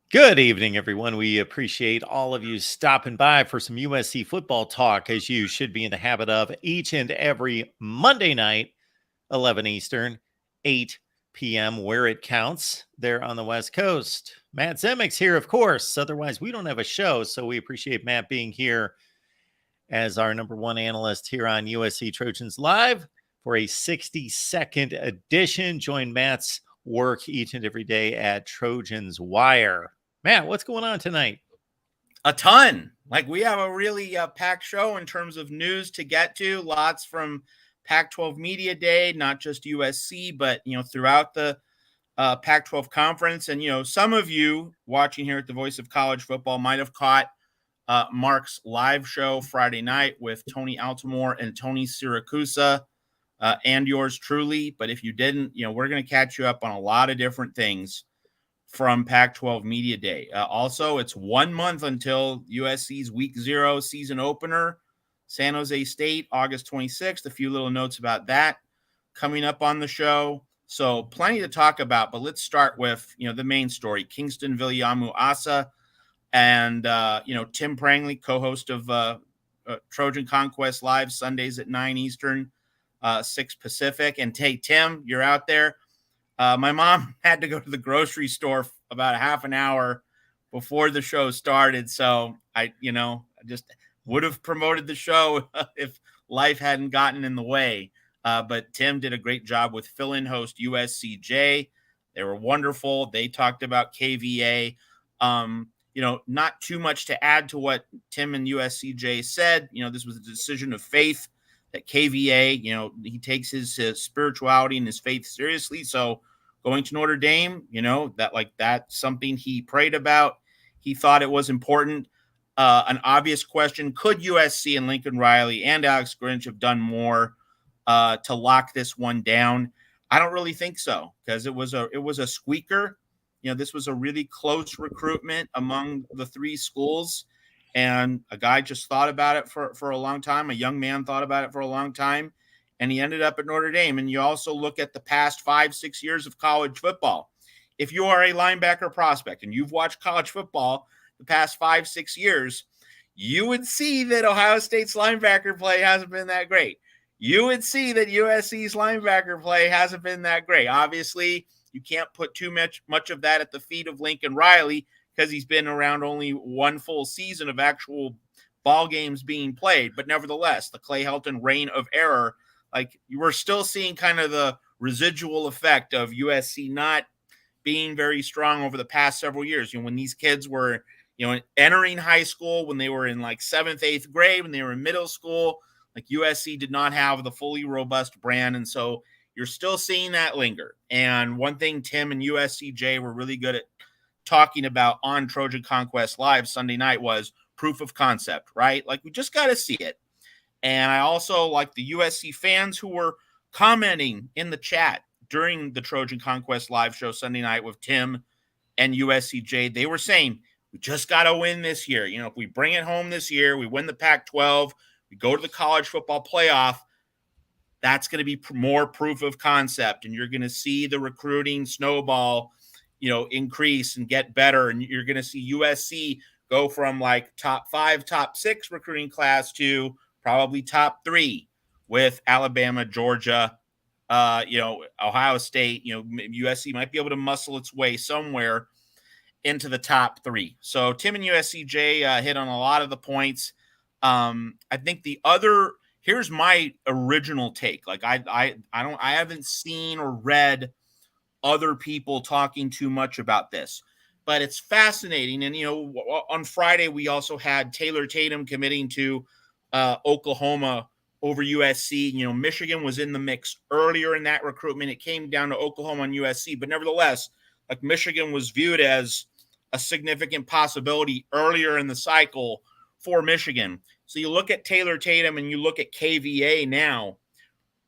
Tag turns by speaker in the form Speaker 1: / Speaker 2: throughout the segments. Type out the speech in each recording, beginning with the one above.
Speaker 1: Good evening, everyone. We appreciate all of you stopping by for some USC football talk, as you should be in the habit of each and every Monday night, 11 Eastern, 8 p.m., where it counts there on the West Coast. Matt Zemek's here, of course. Otherwise, we don't have a show, so we appreciate Matt being here as our number one analyst here on USC Trojans Live for a 60-second edition. Join Matt's work each and every day at Trojans Wire. Matt, what's going on tonight?
Speaker 2: A ton. Like we have a really packed show in terms of news to get to. Lots from Pac-12 Media Day, not just USC, but throughout the Pac-12 conference. And some of you watching here at the Voice of College Football might have caught Mark's live show Friday night with Tony Altimore and Tony Siracusa and yours truly. But if you didn't, we're going to catch you up on a lot of different things from Pac-12 Media Day. Also, it's 1 month until USC's Week 0 season opener, San Jose State, August 26th. A few little notes about that coming up on the show. So plenty to talk about, but let's start with, the main story, Kingston Viliamu-Asa and, Tim Prangley, co-host of Trojan Conquest Live, Sundays at 9 Eastern, 6 Pacific. And hey, Tim, you're out there. My mom had to go to the grocery store about a half an hour before the show started. So I just would have promoted the show if life hadn't gotten in the way. But Tim did a great job with fill-in host USCJ. They were wonderful. They talked about KVA. Not too much to add to what Tim and USCJ said. This was a decision of faith that KVA, he takes his spirituality and his faith seriously. So going to Notre Dame, that's something he prayed about. He thought it was important. An obvious question, could USC and Lincoln Riley and Alex Grinch have done more to lock this one down? I don't really think so, because it was a squeaker. This was a really close recruitment among the three schools. And a guy just thought about it for a long time. A young man thought about it for a long time. And he ended up at Notre Dame. And you also look at the past 5-6 years of college football. If you are a linebacker prospect and you've watched college football the past 5-6 years, you would see that Ohio State's linebacker play hasn't been that great. You would see that USC's linebacker play hasn't been that great. Obviously, you can't put too much of that at the feet of Lincoln Riley, because he's been around only one full season of actual ball games being played. But nevertheless, the Clay Helton reign of error, like you were still seeing kind of the residual effect of USC not being very strong over the past several years. When these kids were, entering high school, when they were in like 7th, 8th grade, when they were in middle school, like USC did not have the fully robust brand. And so you're still seeing that linger. And one thing Tim and USCJ were really good at talking about on Trojan Conquest Live Sunday night was proof of concept, right? Like we just got to see it. And I also like the USC fans who were commenting in the chat during the Trojan Conquest Live show Sunday night with Tim and USCJ. They were saying, we just got to win this year. If we bring it home this year, we win the Pac-12, we go to the college football playoff, that's going to be more proof of concept. And you're going to see the recruiting snowball increase and get better. And you're going to see USC go from like top 5, top 6 recruiting class to probably top 3 with Alabama, Georgia, Ohio State. USC might be able to muscle its way somewhere into the top 3. So Tim and USCJ hit on a lot of the points. I think here's my original take. Like I haven't seen or read other people talking too much about this, but it's fascinating. And, on Friday, we also had Taylor Tatum committing to Oklahoma over USC. Michigan was in the mix earlier in that recruitment. It came down to Oklahoma and USC, but nevertheless, like Michigan was viewed as a significant possibility earlier in the cycle for Michigan. So you look at Taylor Tatum and you look at KVA now,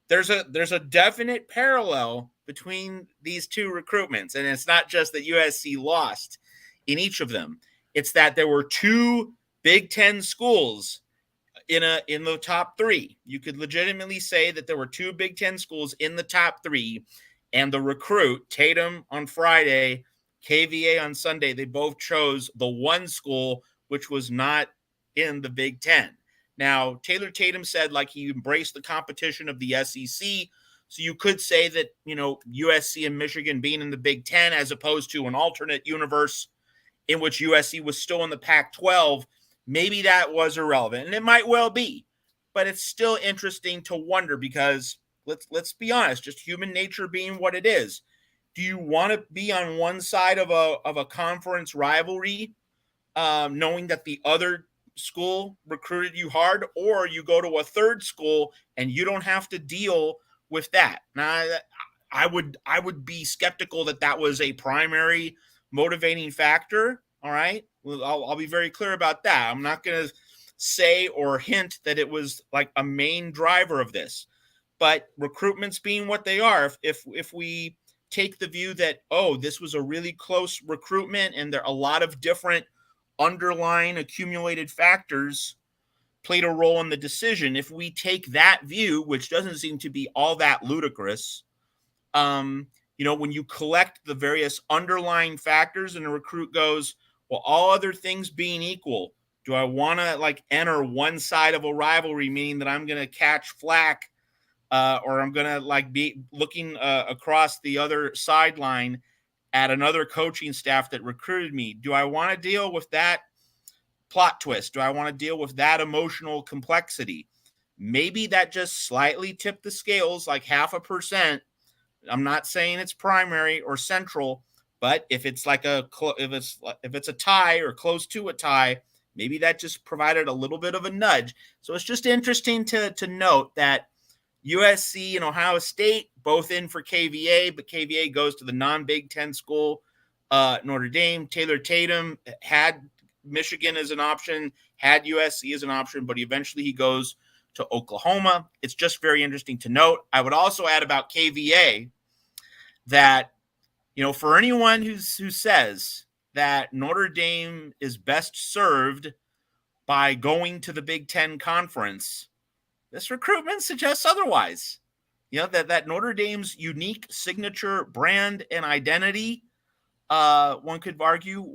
Speaker 2: there's a definite parallel between these two recruitments. And it's not just that USC lost in each of them. It's that there were 2 Big Ten schools in the top 3. You could legitimately say that there were 2 Big Ten schools in the top 3, and the recruit, Tatum on Friday, KVA on Sunday. They both chose the one school, which was not in the Big Ten. Now, Taylor Tatum said like he embraced the competition of the SEC. So you could say that, USC and Michigan being in the Big Ten as opposed to an alternate universe in which USC was still in the Pac-12, maybe that was irrelevant. And it might well be. But it's still interesting to wonder because let's be honest, just human nature being what it is. Do you want to be on one side of a conference rivalry, knowing that the other school recruited you hard, or you go to a third school and you don't have to deal with that? Now, I would be skeptical that was a primary motivating factor. All right, well, I'll be very clear about that. I'm not going to say or hint that it was like a main driver of this, but recruitments being what they are, if we take the view that, this was a really close recruitment and there are a lot of different underlying accumulated factors played a role in the decision. If we take that view, which doesn't seem to be all that ludicrous, when you collect the various underlying factors and a recruit goes, well, all other things being equal, do I want to enter one side of a rivalry, meaning that I'm going to catch flack or I'm going to be looking across the other sideline at another coaching staff that recruited me? Do I want to deal with that plot twist? Do I want to deal with that emotional complexity? Maybe that just slightly tipped the scales, like 0.5%. I'm not saying it's primary or central, but if it's if it's a tie or close to a tie, maybe that just provided a little bit of a nudge. So it's just interesting to note that USC and Ohio State both in for KVA, but KVA goes to the non-Big Ten school, Notre Dame. Taylor Tatum had Michigan as an option, had USC as an option, but eventually he goes to Oklahoma. It's just very interesting to note. I would also add about KVA that, for anyone who says that Notre Dame is best served by going to the Big Ten conference, this recruitment suggests otherwise. That Notre Dame's unique signature brand and identity, one could argue,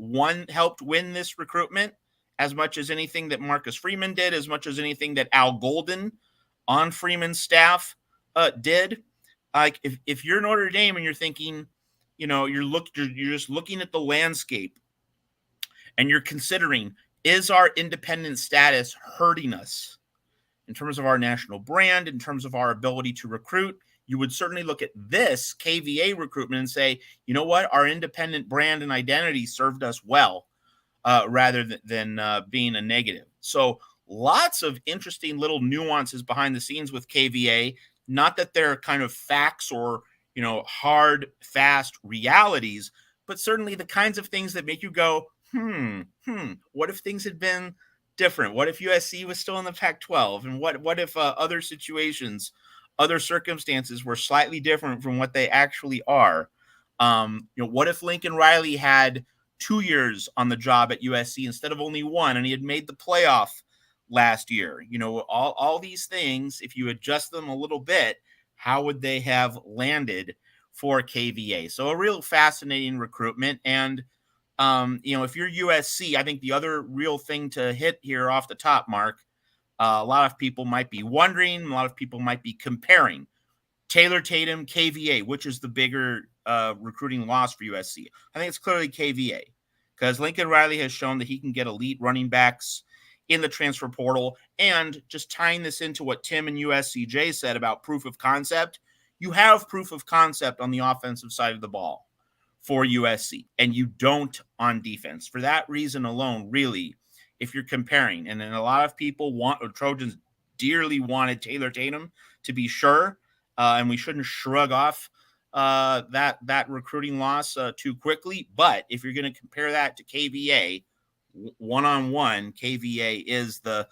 Speaker 2: helped win this recruitment as much as anything that Marcus Freeman did, as much as anything that Al Golden on Freeman's staff did. Like if you're Notre Dame and you're thinking, you're just looking at the landscape and you're considering, is our independent status hurting us in terms of our national brand, in terms of our ability to recruit? You would certainly look at this KVA recruitment and say, you know what, our independent brand and identity served us well, rather than being a negative. So lots of interesting little nuances behind the scenes with KVA. Not that they're kind of facts or, hard, fast realities, but certainly the kinds of things that make you go, what if things had been different? What if USC was still in the Pac-12? And what if other situations, other circumstances were slightly different from what they actually are? What if Lincoln Riley had 2 years on the job at USC instead of only 1, and he had made the playoff last year? All these things, if you adjust them a little bit, how would they have landed for KVA? So a real fascinating recruitment. And, if you're USC, I think the other real thing to hit here off the top, Mark, a lot of people might be wondering, a lot of people might be comparing Taylor Tatum, KVA, which is the bigger recruiting loss for USC? I think it's clearly KVA, because Lincoln Riley has shown that he can get elite running backs in the transfer portal. And just tying this into what Tim and USCJ said about proof of concept, you have proof of concept on the offensive side of the ball for USC, and you don't on defense. For that reason alone, really, if you're comparing, and then a lot of people Trojans dearly wanted Taylor Tatum to be sure, and we shouldn't shrug off that recruiting loss too quickly. But if you're going to compare that to KVA, one-on-one, KVA is the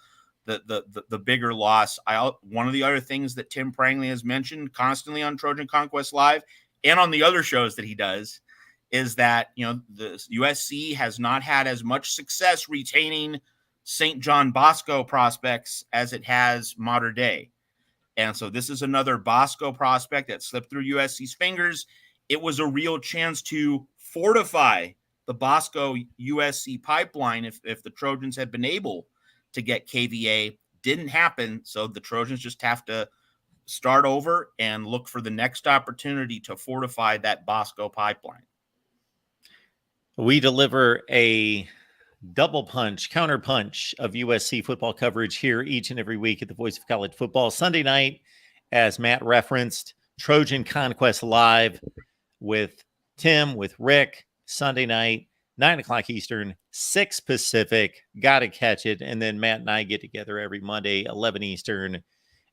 Speaker 2: bigger loss. One of the other things that Tim Prangley has mentioned constantly on Trojan Conquest Live and on the other shows that he does is that, the USC has not had as much success retaining St. John Bosco prospects as it has Mater Dei. And so this is another Bosco prospect that slipped through USC's fingers. It was a real chance to fortify the Bosco USC pipeline if the Trojans had been able to get KVA. Didn't happen, so the Trojans just have to start over and look for the next opportunity to fortify that Bosco pipeline.
Speaker 1: We deliver a double punch, counter punch of USC football coverage here each and every week at the Voice of College Football. Sunday night, as Matt referenced, Trojan Conquest Live with Tim, with Rick, Sunday night, 9 o'clock Eastern, 6 Pacific. Got to catch it. And then Matt and I get together every Monday, 11 Eastern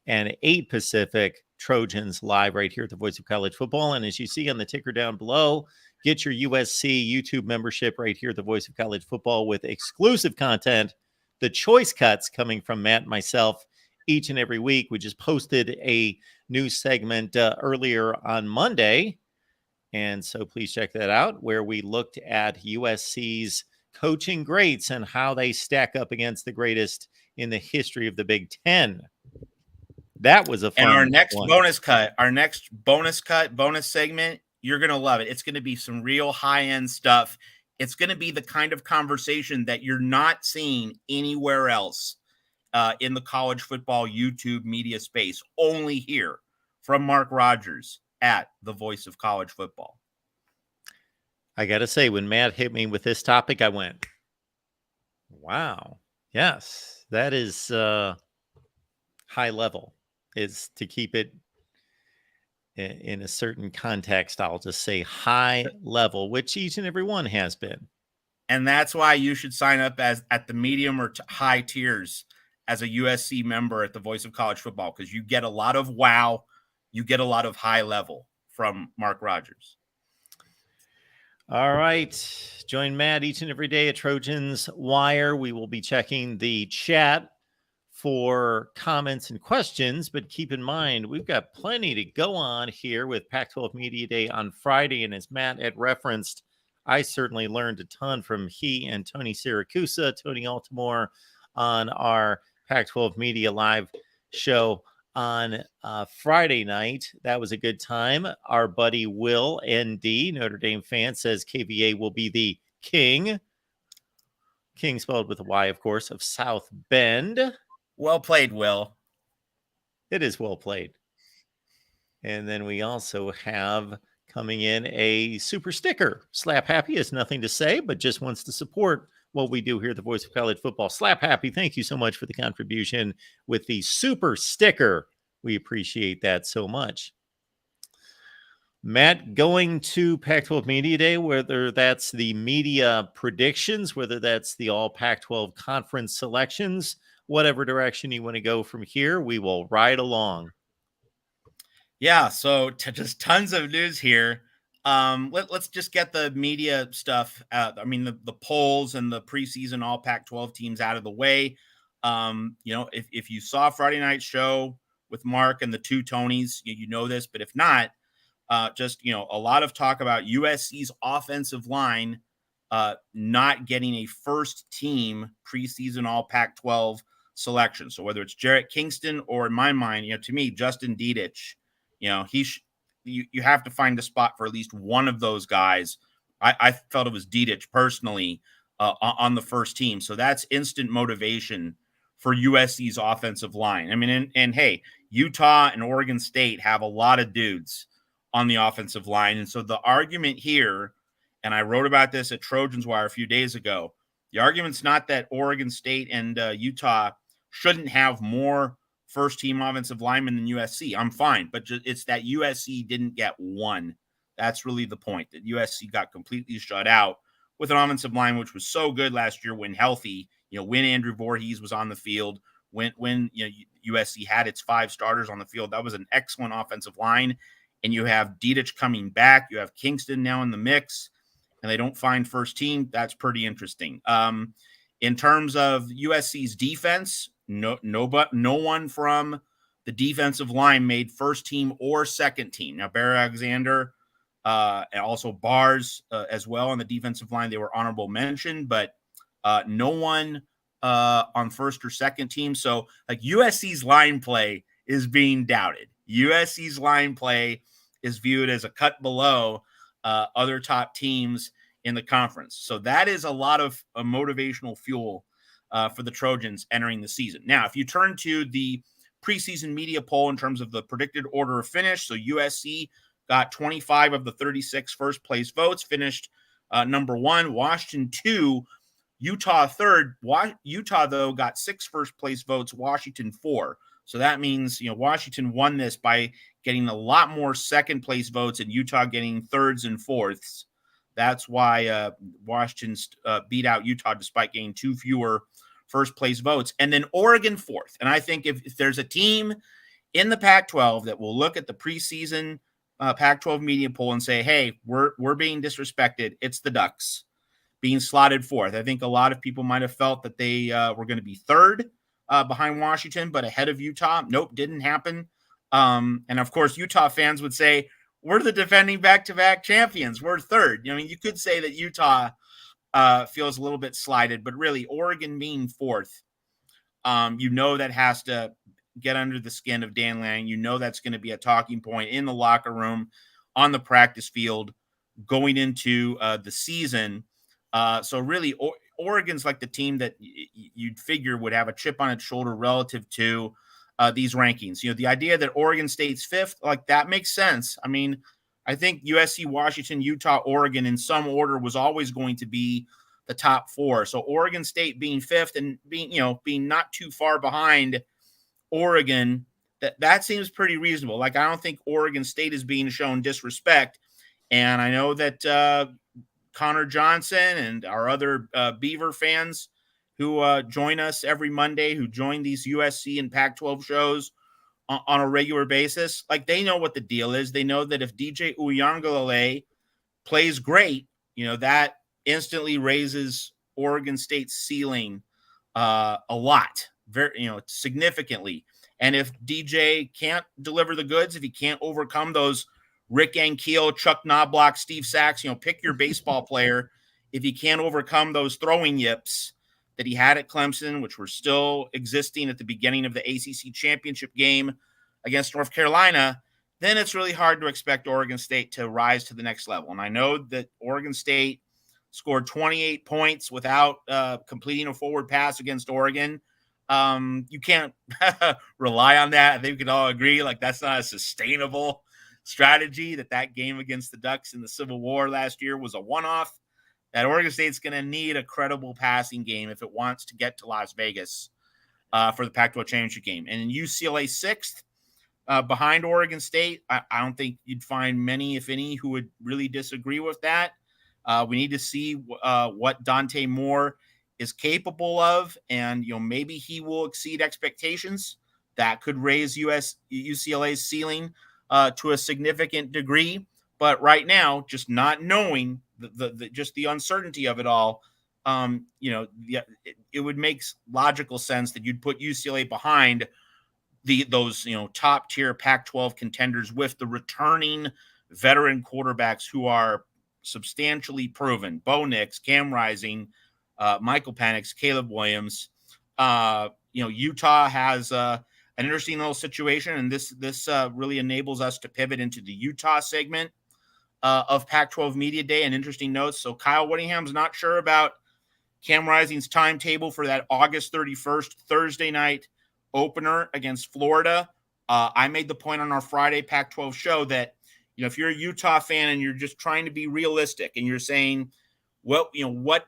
Speaker 1: and 8 Pacific. Trojans live right here at the Voice of College Football. And as you see on the ticker down below, get your USC YouTube membership right here at the Voice of College Football with exclusive content, the choice cuts coming from Matt and myself each and every week. We just posted a new segment earlier on Monday. And so please check that out, where we looked at USC's coaching greats and how they stack up against the greatest in the history of the Big Ten. That was a fun
Speaker 2: And our next
Speaker 1: one.
Speaker 2: bonus segment, you're going to love it. It's going to be some real high-end stuff. It's going to be the kind of conversation that you're not seeing anywhere else in the college football YouTube media space, only here from Mark Rogers at the Voice of College Football.
Speaker 1: I got to say, when Matt hit me with this topic, I went, wow, yes, that is high level. Is to keep it in a certain context. I'll just say high level, which each and every one has been.
Speaker 2: And that's why you should sign up as at the medium or high tiers as a USC member at the Voice of College Football, because you get a lot of wow, you get a lot of high level from Mark Rogers.
Speaker 1: All right. Join Matt each and every day at Trojans Wire. We will be checking the chat for comments and questions, but keep in mind, we've got plenty to go on here with Pac-12 Media Day on Friday. And as Matt had referenced, I certainly learned a ton from he and Tony Siracusa, Tony Altimore, on our Pac-12 Media Live show on Friday night. That was a good time. Our buddy Will, ND, Notre Dame fan, says KVA will be the king. King spelled with a Y, of course, of South Bend.
Speaker 2: Well played, Will.
Speaker 1: It is well played. And then we also have coming in a super sticker. Slap Happy has nothing to say, but just wants to support what we do here at the Voice of College Football. Slap Happy, thank you so much for the contribution with the super sticker. We appreciate that so much. Matt, going to Pac-12 Media Day, whether that's the media predictions, whether that's the all Pac-12 conference selections, whatever direction you want to go from here, we will ride along.
Speaker 2: Yeah, so just tons of news here. Let's just get the media stuff out. I mean, the polls and the preseason all Pac-12 teams out of the way. If you saw Friday night show with Mark and the two Tonys, you know this, but if not, a lot of talk about USC's offensive line not getting a first team preseason all Pac-12 selection. So whether it's Jarrett Kingston or, in my mind, to me, Justin Dedich, you have to find a spot for at least one of those guys. I felt it was Dedich personally on the first team. So that's instant motivation for USC's offensive line. I mean, and hey, Utah and Oregon State have a lot of dudes on the offensive line. And so the argument here, and I wrote about this at Trojans Wire a few days ago, the argument's not that Oregon State and Utah shouldn't have more first-team offensive linemen than USC. I'm fine, but it's that USC didn't get one. That's really the point, that USC got completely shut out with an offensive line which was so good last year when healthy. When Andrew Voorhees was on the field, when USC had its 5 starters on the field, that was an excellent offensive line. And you have Dedich coming back. You have Kingston now in the mix, and they don't find first team. That's pretty interesting. In terms of USC's defense, no one from the defensive line made first team or second team. Now, Barry Alexander and also Bars as well on the defensive line, they were honorable mention, but no one on first or second team. So like USC's line play is being doubted. USC's line play is viewed as a cut below other top teams in the conference. So that is a lot of motivational fuel for the Trojans entering the season. Now, if you turn to the preseason media poll in terms of the predicted order of finish, so USC got 25 of the 36 first place votes, finished number 1, Washington 2, Utah 3rd. Utah, though, got 6 first place votes, Washington 4. So that means, Washington won this by getting a lot more second place votes and Utah getting 3rds and 4ths. That's why Washington beat out Utah despite getting 2 fewer first place votes. And then Oregon 4th. And I think if there's a team in the Pac-12 that will look at the preseason Pac-12 media poll and say, hey, we're being disrespected, it's the Ducks being slotted 4th. I think a lot of people might have felt that they were going to be 3rd behind Washington, but ahead of Utah. Nope, didn't happen. And of course, Utah fans would say, we're the defending back-to-back champions. We're 3rd. You could say that Utah feels a little bit slighted, but really Oregon being 4th, that has to get under the skin of Dan Lanning. That's going to be a talking point in the locker room, on the practice field, going into the season. So really, Oregon's like the team that you'd figure would have a chip on its shoulder relative to these rankings. The idea that Oregon State's 5th, like that makes sense. I mean, I think USC, Washington, Utah, Oregon in some order was always going to be the top 4. So Oregon State being 5th and being not too far behind Oregon, that seems pretty reasonable. Like, I don't think Oregon State is being shown disrespect. And I know that Connor Johnson and our other Beaver fans who join us every Monday, who join these USC and Pac-12 shows on a regular basis, like, they know what the deal is. They know that if DJ Uiagalelei plays great, that instantly raises Oregon State's ceiling a lot, very, significantly. And if DJ can't deliver the goods, if he can't overcome those Rick Ankiel, Chuck Knobloch, Steve Sachs, pick your baseball player, if he can't overcome those throwing yips that he had at Clemson, which were still existing at the beginning of the ACC championship game against North Carolina, then it's really hard to expect Oregon State to rise to the next level. And I know that Oregon State scored 28 points without completing a forward pass against Oregon. You can't rely on that. I think we can all agree, like, that's not a sustainable strategy. That game against the Ducks in the Civil War last year was a one-off. That Oregon State's going to need a credible passing game if it wants to get to Las Vegas for the Pac-12 championship game. And in UCLA 6th, behind Oregon State, I don't think you'd find many, if any, who would really disagree with that. We need to see what Dante Moore is capable of, and maybe he will exceed expectations. That could raise UCLA's ceiling to a significant degree. But right now, just not knowing just the uncertainty of it all, it would make logical sense that you'd put UCLA behind those top tier Pac-12 contenders with the returning veteran quarterbacks who are substantially proven. Bo Nix, Cam Rising, Michael Penix, Caleb Williams. Utah has an interesting little situation, and this really enables us to pivot into the Utah segment of Pac-12 Media Day and interesting notes. So Kyle Whittingham's not sure about Cam Rising's timetable for that August 31st Thursday night opener against Florida. I made the point on our Friday Pac-12 show that, if you're a Utah fan and you're just trying to be realistic and you're saying, what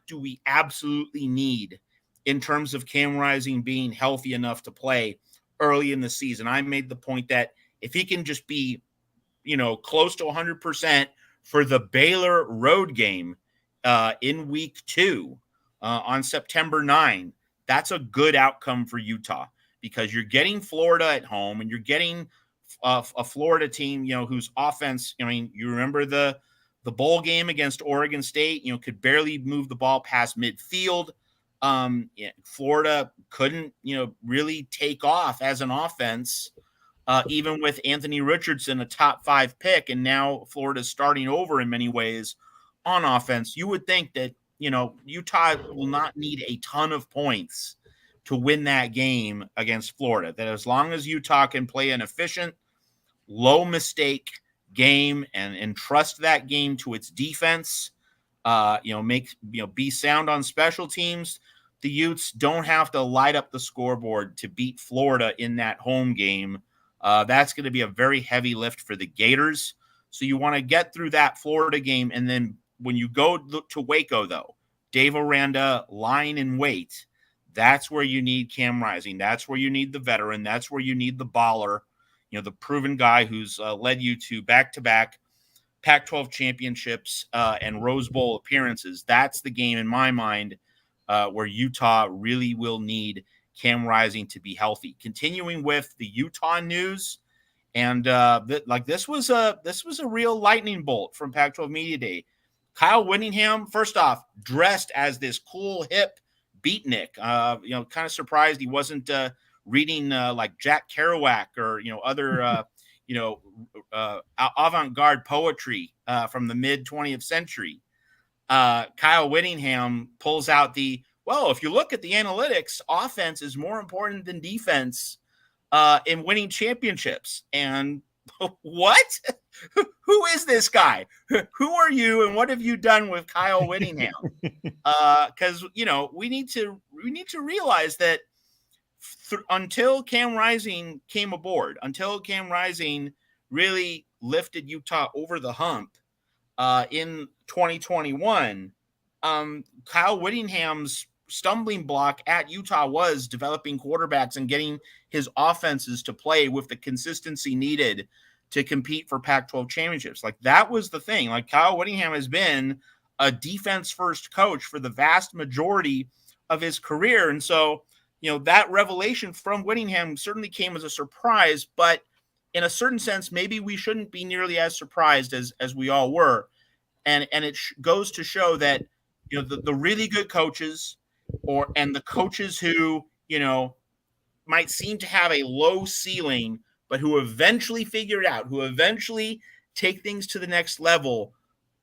Speaker 2: do we absolutely need in terms of Cam Rising being healthy enough to play early in the season? I made the point that if he can just be, close to 100% for the Baylor road game in week 2 on September 9, that's a good outcome for Utah, because you're getting Florida at home and you're getting a Florida team, whose offense, you remember the bowl game against Oregon State, could barely move the ball past midfield. Florida couldn't, really take off as an offense, even with Anthony Richardson, a top 5 pick, and now Florida's starting over in many ways on offense. You would think that, Utah will not need a ton of points to win that game against Florida, that as long as Utah can play an efficient, low mistake game and entrust that game to its defense. Be sound on special teams. The Utes don't have to light up the scoreboard to beat Florida in that home game. That's going to be a very heavy lift for the Gators. So you want to get through that Florida game. And then when you go to Waco, though, Dave Aranda, line and wait, that's where you need Cam Rising. That's where you need the veteran. That's where you need the baller, the proven guy who's led you to back-to-back Pac-12 championships and Rose Bowl appearances. That's the game in my mind where Utah really will need Cam Rising to be healthy. Continuing with the Utah news, and this was a real lightning bolt from Pac-12 Media Day. Kyle Whittingham, first off, dressed as this cool hip beatnik. Kind of surprised he wasn't reading like Jack Kerouac or other avant-garde poetry from the mid 20th century. Kyle Whittingham pulls out if you look at the analytics, offense is more important than defense in winning championships. And what? Who is this guy? Who are you, and what have you done with Kyle Whittingham? Because we need to realize that until Cam Rising came aboard, until Cam Rising really lifted Utah over the hump in 2021, Kyle Whittingham's stumbling block at Utah was developing quarterbacks and getting his offenses to play with the consistency needed to compete for Pac-12 championships. Like, that was the thing. Like, Kyle Whittingham has been a defense-first coach for the vast majority of his career. And so, that revelation from Whittingham certainly came as a surprise, but in a certain sense, maybe we shouldn't be nearly as surprised as we all were. And it goes to show that, the really good coaches and the coaches who, might seem to have a low ceiling, but who eventually figure it out, who eventually take things to the next level,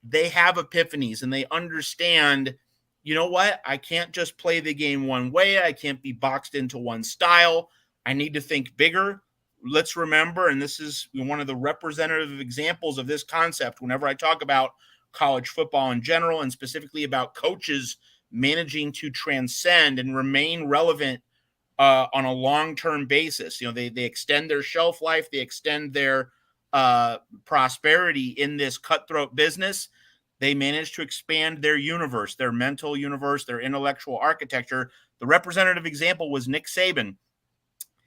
Speaker 2: they have epiphanies and they understand, you know what? I can't just play the game one way. I can't be boxed into one style. I need to think bigger. Let's remember, and this is one of the representative examples of this concept whenever I talk about college football in general and specifically about coaches managing to transcend and remain relevant on a long-term basis. They extend their shelf life. They extend their prosperity in this cutthroat business. They managed to expand their universe, their mental universe, their intellectual architecture. The representative example was Nick Saban.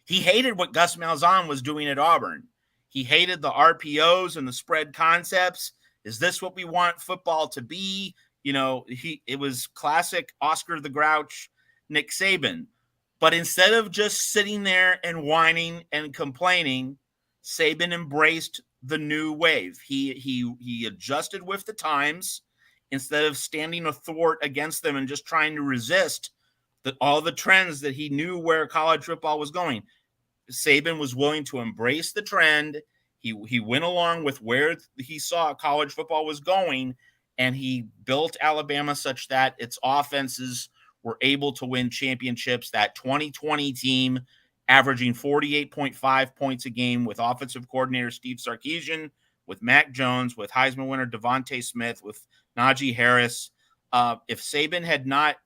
Speaker 2: He hated what Gus Malzahn was doing at Auburn. He hated the RPOs and the spread concepts. Is this what we want football to be? It was classic Oscar the Grouch, Nick Saban. But instead of just sitting there and whining and complaining, Saban embraced the new wave. He adjusted with the times instead of standing athwart against them and just trying to resist all the trends that he knew where college football was going. Saban was willing to embrace the trend. He went along with where he saw college football was going, and he built Alabama such that its offenses were able to win championships. That 2020 team averaging 48.5 points a game with offensive coordinator Steve Sarkisian, with Mac Jones, with Heisman winner Devontae Smith, with Najee Harris. If Saban had not,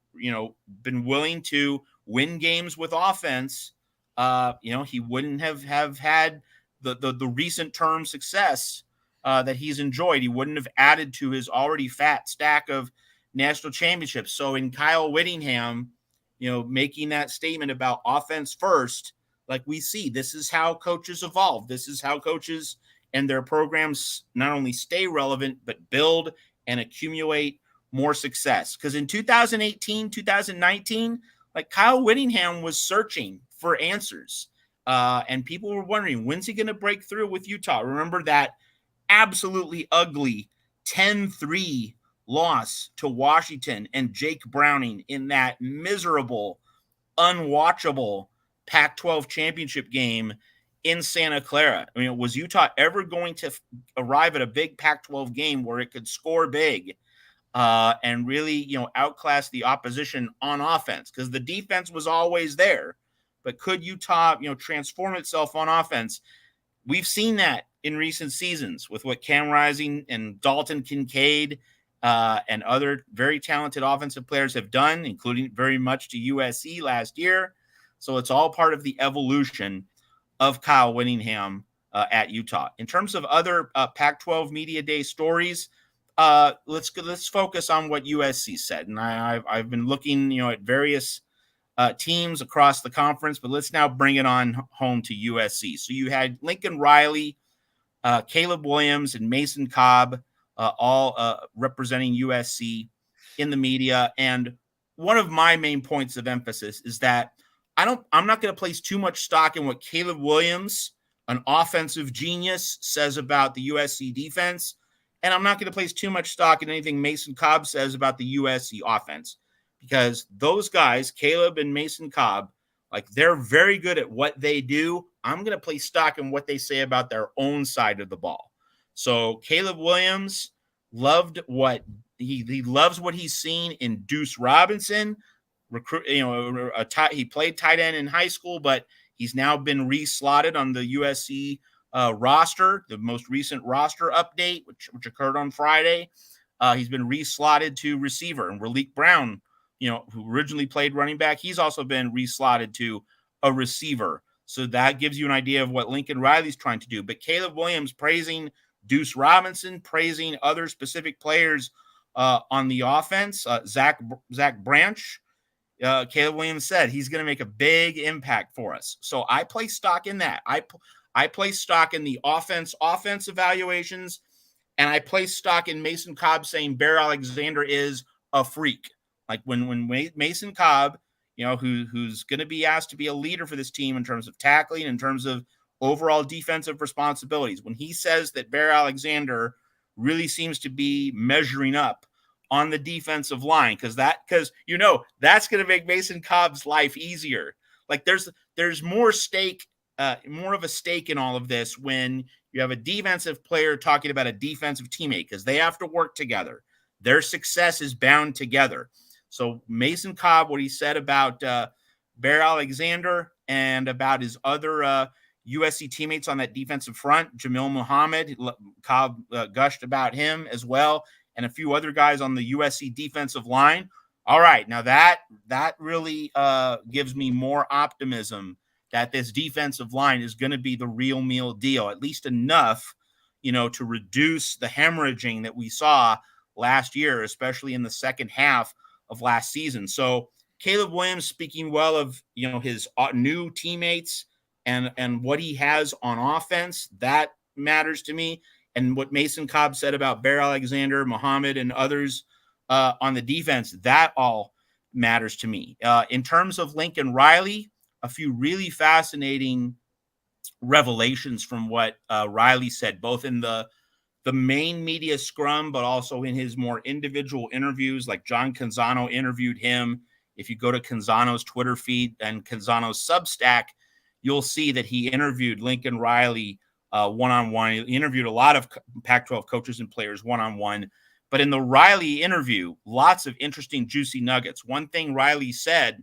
Speaker 2: been willing to win games with offense, he wouldn't have had the recent term success that he's enjoyed. He wouldn't have added to his already fat stack of national championships. So in Kyle Whittingham, making that statement about offense first, like we see, this is how coaches evolve. This is how coaches and their programs not only stay relevant, but build and accumulate more success. Because in 2018, 2019, like Kyle Whittingham was searching for answers. And people were wondering, when's he going to break through with Utah? Remember that absolutely ugly 10-3 loss to Washington and Jake Browning in that miserable, unwatchable Pac-12 championship game in Santa Clara. I mean, was Utah ever going to arrive at a big Pac-12 game where it could score big and really, outclass the opposition on offense? Because the defense was always there. But could Utah, transform itself on offense? We've seen that in recent seasons with what Cam Rising and Dalton Kincaid and other very talented offensive players have done, including very much to USC last year. So it's all part of the evolution of Kyle Whittingham at Utah. In terms of other Pac-12 Media Day stories, let's focus on what USC said. And I've been looking, at various teams across the conference, but let's now bring it on home to USC. So you had Lincoln Riley, Caleb Williams, and Mason Cobb all representing USC in the media. And one of my main points of emphasis is that I'm not going to place too much stock in what Caleb Williams, an offensive genius, says about the USC defense. And I'm not going to place too much stock in anything Mason Cobb says about the USC offense, because those guys, Caleb and Mason Cobb, they're very good at what they do. I'm going to place stock in what they say about their own side of the ball. So Caleb Williams loved what he loves what he's seen in Deuce Robinson. He played tight end in high school, but he's now been re-slotted on the USC roster, the most recent roster update, which occurred on Friday. He's been re-slotted to receiver, and Raleek Brown, who originally played running back, he's also been re-slotted to a receiver. So that gives you an idea of what Lincoln Riley's trying to do. But Caleb Williams praising Deuce Robinson, praising other specific players on the offense. Zach Branch, Caleb Williams said he's going to make a big impact for us. So I place stock in that. I place stock in the offense evaluations, and I place stock in Mason Cobb saying Bear Alexander is a freak. When Mason Cobb, who's going to be asked to be a leader for this team in terms of tackling, in terms of overall defensive responsibilities, when he says that Bear Alexander really seems to be measuring up on the defensive line, because that's going to make Mason Cobb's life easier. There's more of a stake in all of this when you have a defensive player talking about a defensive teammate, because they have to work together. Their success is bound together. So Mason Cobb, what he said about Bear Alexander and about his other USC teammates on that defensive front, Jamil Muhammad, Cobb gushed about him as well, and a few other guys on the USC defensive line. All right, now that really gives me more optimism that this defensive line is going to be the real meal deal, at least enough, to reduce the hemorrhaging that we saw last year, especially in the second half of last season. So Caleb Williams speaking well of, his new teammates and what he has on offense, that matters to me. And what Mason Cobb said about Bear Alexander, Muhammad, and others on the defense, that all matters to me. In terms of Lincoln Riley, a few really fascinating revelations from what Riley said, both in the main media scrum, but also in his more individual interviews. Like John Canzano interviewed him. If you go to Canzano's Twitter feed and Canzano's Substack, you'll see that he interviewed Lincoln Riley one-on-one. He interviewed a lot of Pac-12 coaches and players one-on-one. But in the Riley interview, lots of interesting, juicy nuggets. One thing Riley said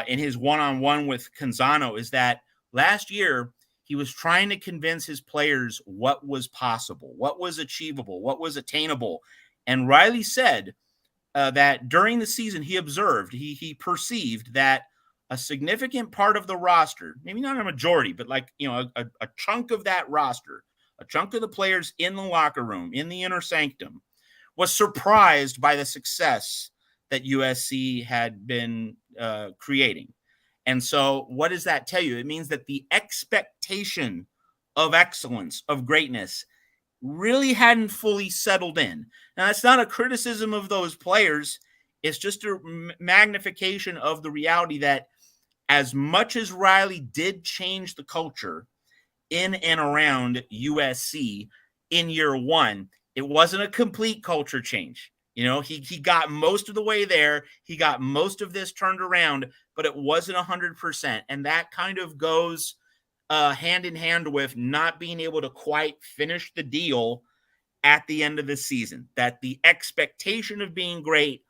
Speaker 2: in his one-on-one with Canzano is that last year he was trying to convince his players what was possible, what was achievable, what was attainable. And Riley said that during the season he observed, he perceived that a significant part of the roster, maybe not a majority, but a chunk of that roster, a chunk of the players in the locker room, in the inner sanctum, was surprised by the success that USC had been creating. And so what does that tell you? It means that the expectation of excellence, of greatness, really hadn't fully settled in. Now, that's not a criticism of those players. It's just a magnification of the reality that as much as Riley did change the culture in and around USC in year one, it wasn't a complete culture change. He got most of the way there. He got most of this turned around, but it wasn't 100%. And that kind of goes hand in hand with not being able to quite finish the deal at the end of the season. That the expectation of being great,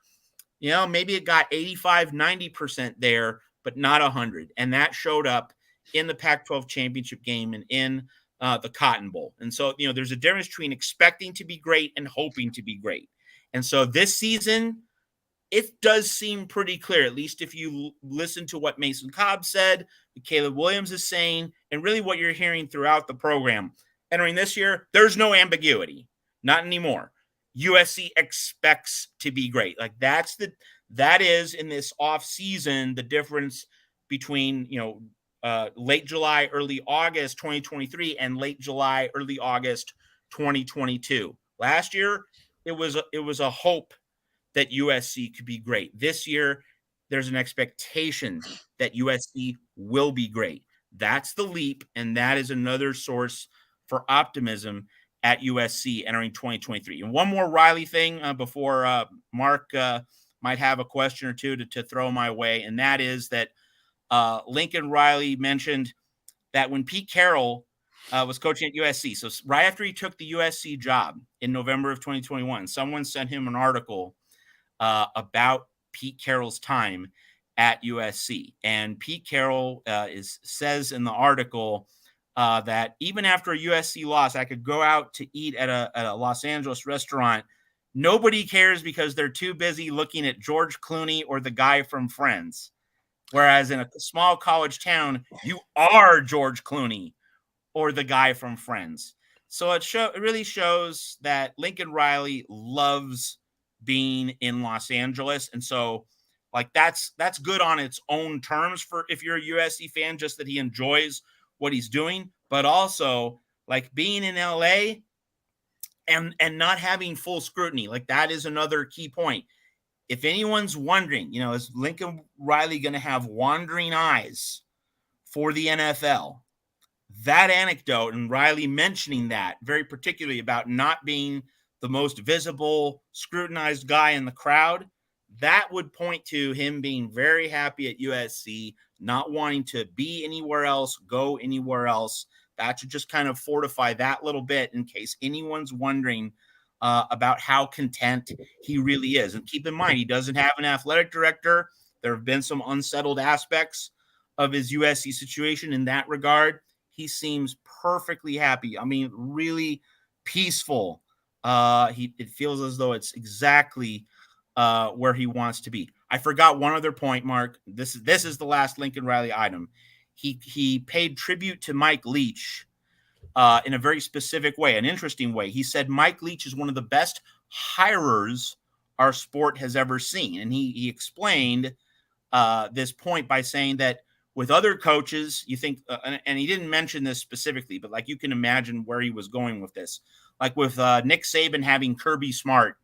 Speaker 2: maybe it got 85, 90% there, but not 100. And that showed up in the Pac-12 championship game and in the Cotton Bowl. And so, there's a difference between expecting to be great and hoping to be great. And so this season, it does seem pretty clear, at least if you listen to what Mason Cobb said, what Caleb Williams is saying, and really what you're hearing throughout the program. Entering this year, there's no ambiguity. Not anymore. USC expects to be great. Like that is in this off season, the difference between, late July, early August 2023 and late July, early August 2022. Last year, it was a hope that USC could be great. This year, there's an expectation that USC will be great. That's the leap, and that is another source for optimism at USC entering 2023. And one more Riley thing before Mark might have a question or two to throw my way, and that is that Lincoln Riley mentioned that when Pete Carroll was coaching at USC, so right after he took the USC job in November of 2021, someone sent him an article about Pete Carroll's time at USC. And Pete Carroll says in the article that even after a USC loss, I could go out to eat at a Los Angeles restaurant. Nobody cares because they're too busy looking at George Clooney or the guy from Friends. Whereas in a small college town, you are George Clooney or the guy from Friends. So it really shows that Lincoln Riley loves being in Los Angeles. And so that's good on its own terms for if you're a USC fan, just that he enjoys what he's doing, but also like being in LA and not having full scrutiny. Like that is another key point. If anyone's wondering, is Lincoln Riley going to have wandering eyes for the NFL? That anecdote and Riley mentioning that very particularly about not being the most visible, scrutinized guy in the crowd, that would point to him being very happy at USC, not wanting to be anywhere else, go anywhere else. That should just kind of fortify that little bit in case anyone's wondering about how content he really is. And keep in mind, he doesn't have an athletic director. There have been some unsettled aspects of his USC situation in that regard. He seems perfectly happy. I mean, really peaceful. It feels as though it's exactly where he wants to be. I forgot one other point, Mark. This is the last Lincoln Riley item. He paid tribute to Mike Leach in a very specific way, an interesting way. He said Mike Leach is one of the best hirers our sport has ever seen. And he explained this point by saying that with other coaches, you think, and he didn't mention this specifically, but like you can imagine where he was going with this. Like with Nick Saban having Kirby Smart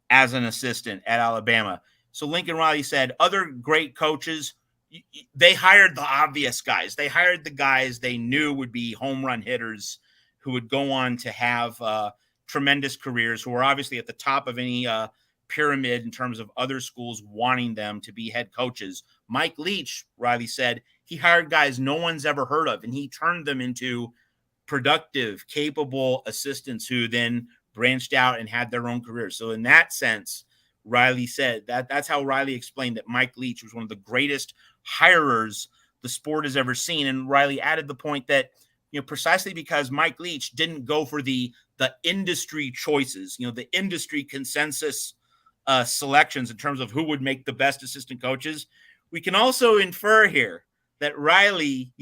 Speaker 2: as an assistant at Alabama. So Lincoln Riley said other great coaches, they hired the obvious guys. They hired the guys they knew would be home run hitters who would go on to have tremendous careers, who are obviously at the top of any pyramid in terms of other schools wanting them to be head coaches. Mike Leach, Riley said, he hired guys no one's ever heard of, and he turned them into productive, capable assistants who then branched out and had their own careers. So in that sense, Riley said that's how Riley explained that Mike Leach was one of the greatest hirers the sport has ever seen. And Riley added the point that, precisely because Mike Leach didn't go for the industry choices, the industry consensus selections in terms of who would make the best assistant coaches, we can also infer here that Riley,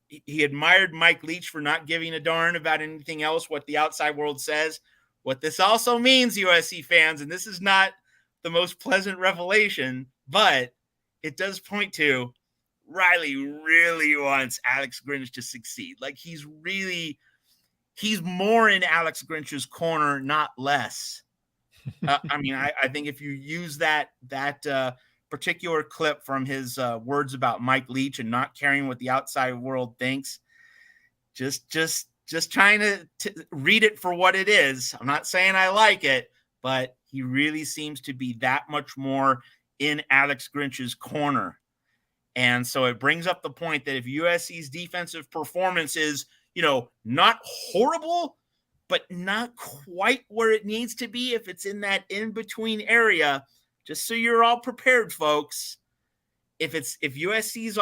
Speaker 2: he admired Mike Leach for not giving a darn about anything else, what the outside world says. What this also means, USC fans, and this is not the most pleasant revelation, but it does point to Riley really wants Alex Grinch to succeed. Like he's more in Alex Grinch's corner, not less. I think if you use that particular clip from his words about Mike Leach and not caring what the outside world thinks, just trying to read it for what it is. I'm not saying I like it, but he really seems to be that much more in Alex Grinch's corner. And so it brings up the point that if USC's defensive performance is, not horrible, but not quite where it needs to be, if it's in that in-between area, just so you're all prepared, folks, if USC's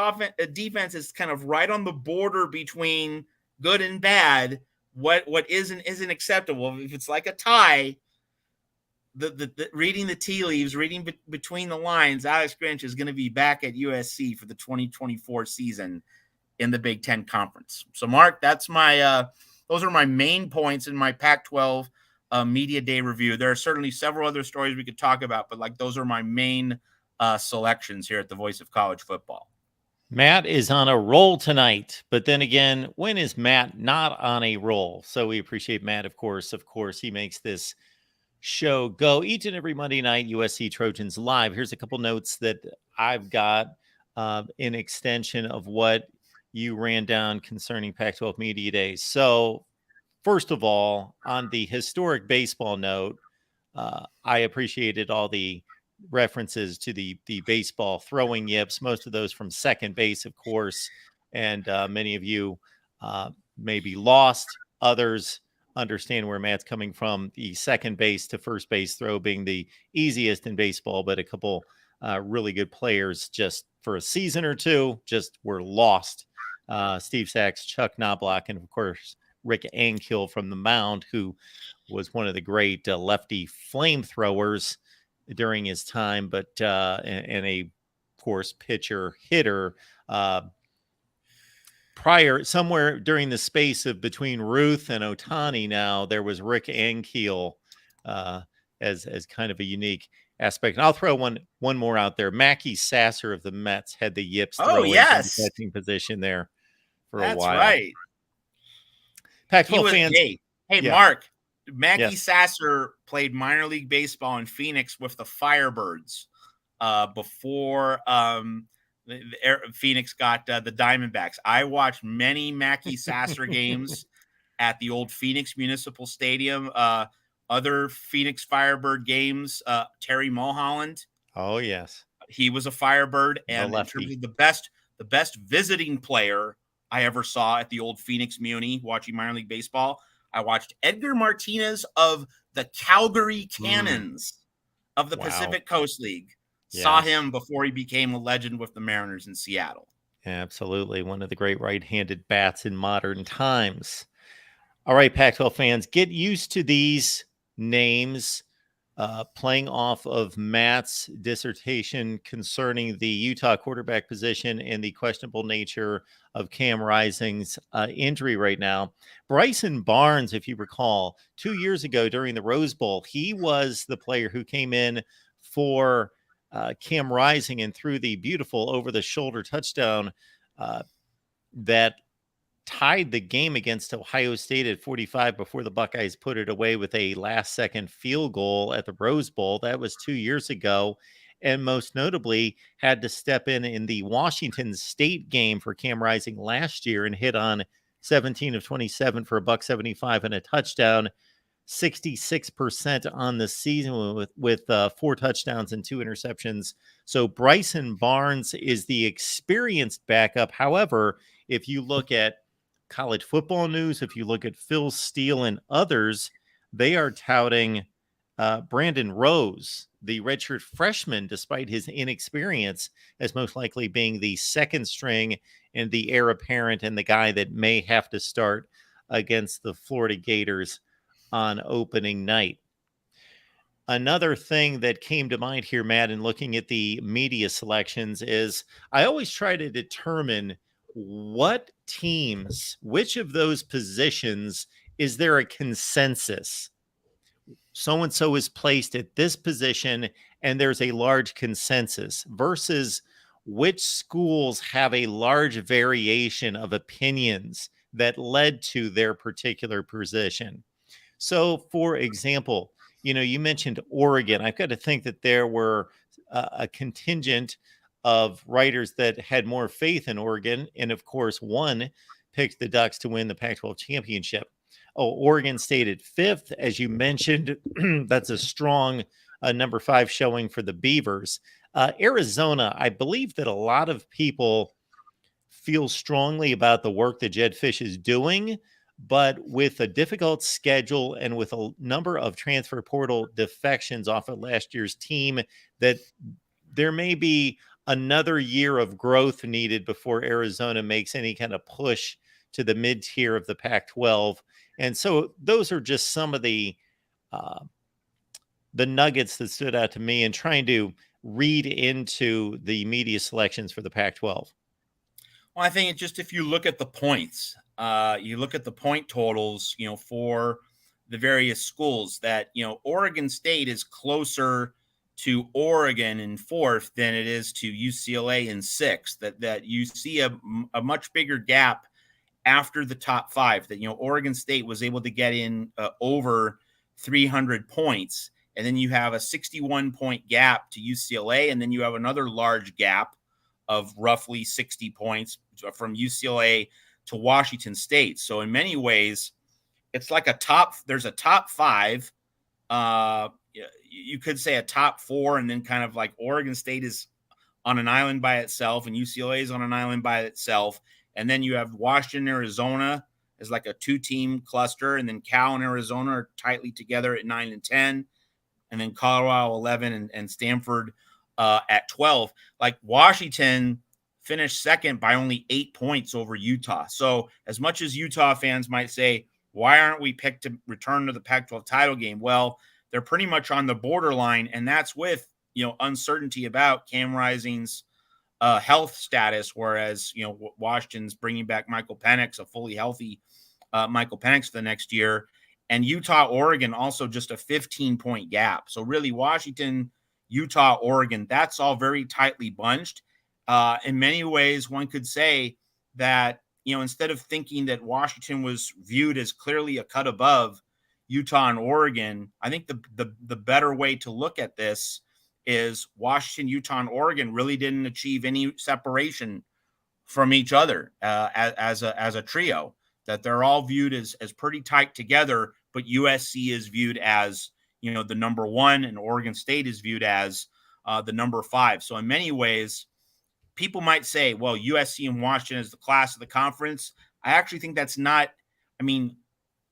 Speaker 2: defense is kind of right on the border between good and bad, what isn't acceptable. If it's like a tie, the reading the tea leaves, reading between the lines, Alex Grinch is going to be back at USC for the 2024 season in the Big Ten Conference. So, Mark, that's my those are my main points in my Pac-12 media day review. There are certainly several other stories we could talk about, but like those are my main selections here at the Voice of College Football.
Speaker 1: Matt is on a roll tonight, but then again, when is Matt not on a roll? So we appreciate Matt, of course. Of course, he makes this show go each and every Monday night. USC Trojans live. Here's a couple notes that I've got in extension of what you ran down concerning Pac-12 Media Days. So, first of all, on the historic baseball note, I appreciated all the references to the baseball throwing yips, most of those from second base, of course, and many of you may be lost. Others understand where Matt's coming from. The second base to first base throw being the easiest in baseball, but a couple really good players just for a season or two just were lost. Steve Sachs, Chuck Knobloch, and of course Rick Ankiel from the mound, who was one of the great lefty flamethrowers during his time, but and a, of course, pitcher hitter. Prior, somewhere during the space of between Ruth and Otani, now there was Rick Ankiel as kind of a unique aspect. And I'll throw one more out there. Mackie Sasser of the Mets had the yips throwing in the catching position there for a while.
Speaker 2: That's right.
Speaker 1: Pac-12 fans.
Speaker 2: Hey, yeah. Mark, Mackie Sasser played minor league baseball in Phoenix with the Firebirds before Phoenix got the Diamondbacks. I watched many Mackie Sasser games at the old Phoenix Municipal Stadium. Other Phoenix Firebird games, Terry Mulholland.
Speaker 1: Oh, yes.
Speaker 2: He was a Firebird. And in terms of the best visiting player I ever saw at the old Phoenix Muni watching minor league baseball, I watched Edgar Martinez of the Calgary Cannons of the Pacific Coast League. Yes. Saw him before he became a legend with the Mariners in Seattle.
Speaker 1: Absolutely. One of the great right-handed bats in modern times. All right, Pac-12 fans, get used to these names. Playing off of Matt's dissertation concerning the Utah quarterback position and the questionable nature of Cam Rising's injury right now. Bryson Barnes, if you recall, 2 years ago during the Rose Bowl, he was the player who came in for Cam Rising and threw the beautiful over-the-shoulder touchdown that tied the game against Ohio State at 45 before the Buckeyes put it away with a last-second field goal at the Rose Bowl. That was 2 years ago, and most notably had to step in the Washington State game for Cam Rising last year and hit on 17 of 27 for $175 and a touchdown, 66% on the season with 4 touchdowns and 2 interceptions. So Bryson Barnes is the experienced backup. However, if you look at college football news, if you look at Phil Steele and others, they are touting Brandon Rose, the redshirt freshman, despite his inexperience, as most likely being the second string and the heir apparent and the guy that may have to start against the Florida Gators on opening night. Another thing that came to mind here, Matt, in looking at the media selections is I always try to determine what teams, which of those positions, is there a consensus? So-and-so is placed at this position, and there's a large consensus versus which schools have a large variation of opinions that led to their particular position. So, for example, you mentioned Oregon. I've got to think that there were a contingent of writers that had more faith in Oregon. And of course, one picked the Ducks to win the Pac-12 championship. Oh, Oregon State at 5th, as you mentioned. That's a strong number 5 showing for the Beavers. Arizona, I believe that a lot of people feel strongly about the work that Jed Fish is doing, but with a difficult schedule and with a number of transfer portal defections off of last year's team, that there may be another year of growth needed before Arizona makes any kind of push to the mid tier of the Pac-12. And so those are just some of uh, the nuggets that stood out to me in trying to read into the media selections for the Pac-12.
Speaker 2: Well, I think it's just if you look at the points, you look at the point totals, for the various schools that, Oregon State is closer to Oregon in fourth than it is to UCLA in sixth, that you see a much bigger gap after the top five, that, Oregon State was able to get in over 300 points. And then you have a 61 point gap to UCLA. And then you have another large gap of roughly 60 points from UCLA to Washington State. So in many ways, it's like there's a top five. You could say a top four, and then kind of like Oregon State is on an island by itself and UCLA is on an island by itself. And then you have Washington, Arizona as like a 2-team cluster. And then Cal and Arizona are tightly together at 9 and 10. And then Colorado 11 and Stanford at 12. Like Washington finished second by only 8 points over Utah. So as much as Utah fans might say, why aren't we picked to return to the Pac-12 title game? Well, they're pretty much on the borderline, and that's with, uncertainty about Cam Rising's health status, whereas, Washington's bringing back Michael Penix, a fully healthy Michael Penix for the next year. And Utah, Oregon, also just a 15-point gap. So really Washington, Utah, Oregon, that's all very tightly bunched. In many ways, one could say that, instead of thinking that Washington was viewed as clearly a cut above Utah and Oregon, I think the better way to look at this is Washington, Utah, and Oregon really didn't achieve any separation from each other as a trio, that they're all viewed as pretty tight together, but USC is viewed as, the number one, and Oregon State is viewed as the number 5. So in many ways, people might say, well, USC and Washington is the class of the conference. I actually think that's not,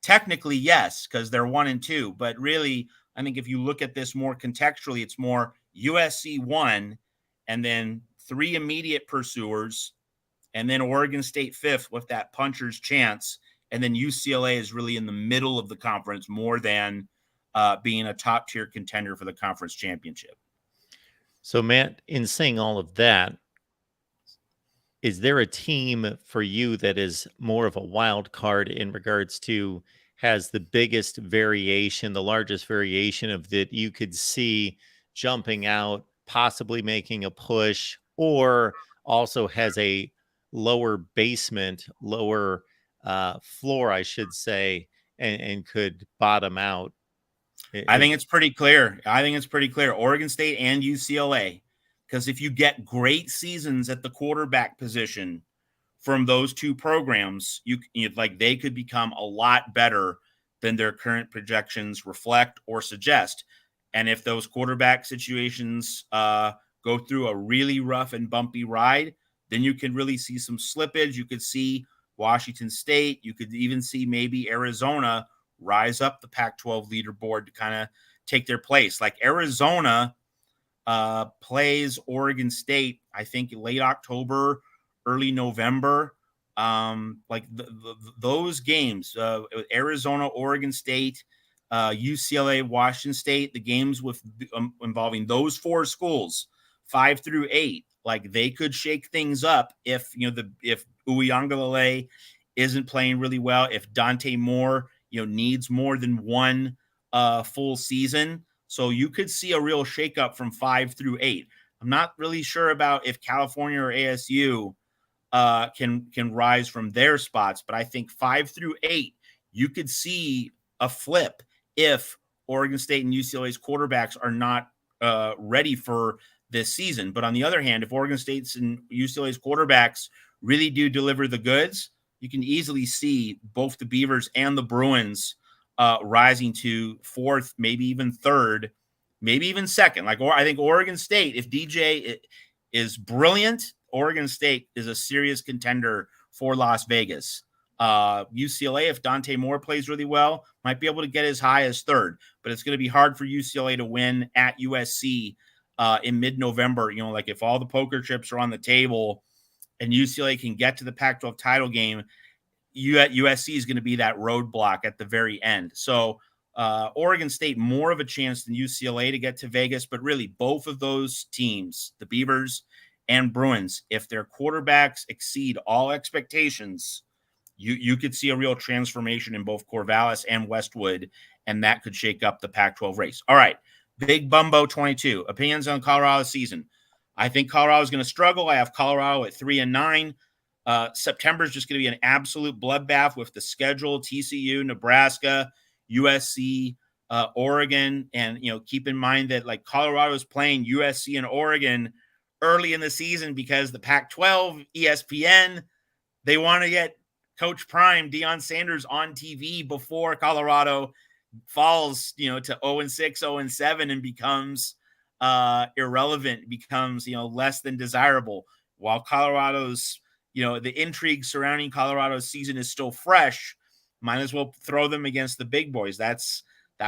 Speaker 2: technically, yes, because they're 1 and 2, but really, I think if you look at this more contextually, it's more USC 1, and then 3 immediate pursuers, and then Oregon State 5th with that puncher's chance. And then UCLA is really in the middle of the conference more than being a top tier contender for the conference championship.
Speaker 1: So, Matt, in saying all of that, is there a team for you that is more of a wild card in regards to has the biggest variation, the largest variation of that you could see jumping out, possibly making a push, or also has a lower basement, lower floor, I should say, and could bottom out?
Speaker 2: I think it's pretty clear. Oregon State and UCLA, because if you get great seasons at the quarterback position from those two programs, they could become a lot better than their current projections reflect or suggest. And if those quarterback situations go through a really rough and bumpy ride, then you can really see some slippage. You could see Washington State. You could even see maybe Arizona rise up the Pac-12 leaderboard to kind of take their place. Like Arizona plays Oregon State, I think late October, early November. Those games, Arizona, Oregon State, UCLA, Washington State, the games with involving those 4 schools, 5 through 8, like they could shake things up if Uiagalelei isn't playing really well, if Dante Moore needs more than 1 full season. So you could see a real shakeup from 5 through 8. I'm not really sure about if California or ASU can rise from their spots, but I think 5 through 8, you could see a flip if Oregon State and UCLA's quarterbacks are not ready for this season. But on the other hand, if Oregon State's and UCLA's quarterbacks really do deliver the goods, you can easily see both the Beavers and the Bruins rising to 4th, maybe even 3rd, maybe even 2nd. I think Oregon State, if DJ is brilliant, Oregon State is a serious contender for Las Vegas. UCLA, if Dante Moore plays really well, might be able to get as high as 3rd, but it's going to be hard for UCLA to win at USC in mid-November. If all the poker chips are on the table and UCLA can get to the Pac-12 title game, USC is going to be that roadblock at the very end. So Oregon State more of a chance than UCLA to get to Vegas, but really both of those teams, the Beavers and Bruins, if their quarterbacks exceed all expectations, you could see a real transformation in both Corvallis and Westwood, and that could shake up the Pac-12 race. All right, Big Bumbo 22, opinions on Colorado's season. I think Colorado is going to struggle. I have Colorado at 3-9. September is just going to be an absolute bloodbath with the schedule: TCU, Nebraska, USC, Oregon, and keep in mind that like Colorado is playing USC and Oregon early in the season because the Pac-12, ESPN, they want to get Coach Prime, Deion Sanders on TV before Colorado falls, to 0-6, 0-7 and becomes irrelevant, becomes, less than desirable. While Colorado's, the intrigue surrounding Colorado's season is still fresh, might as well throw them against the big boys. That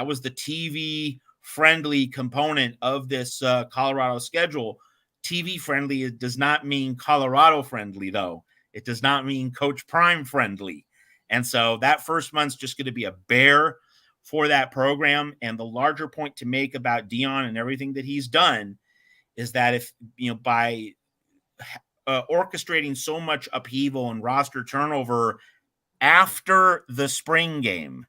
Speaker 2: was the TV friendly component of this Colorado schedule. TV friendly does not mean Colorado friendly, though. It does not mean Coach Prime friendly. And so that first month's just going to be a bear for that program. And the larger point to make about Deion and everything that he's done is that if, by orchestrating so much upheaval and roster turnover after the spring game,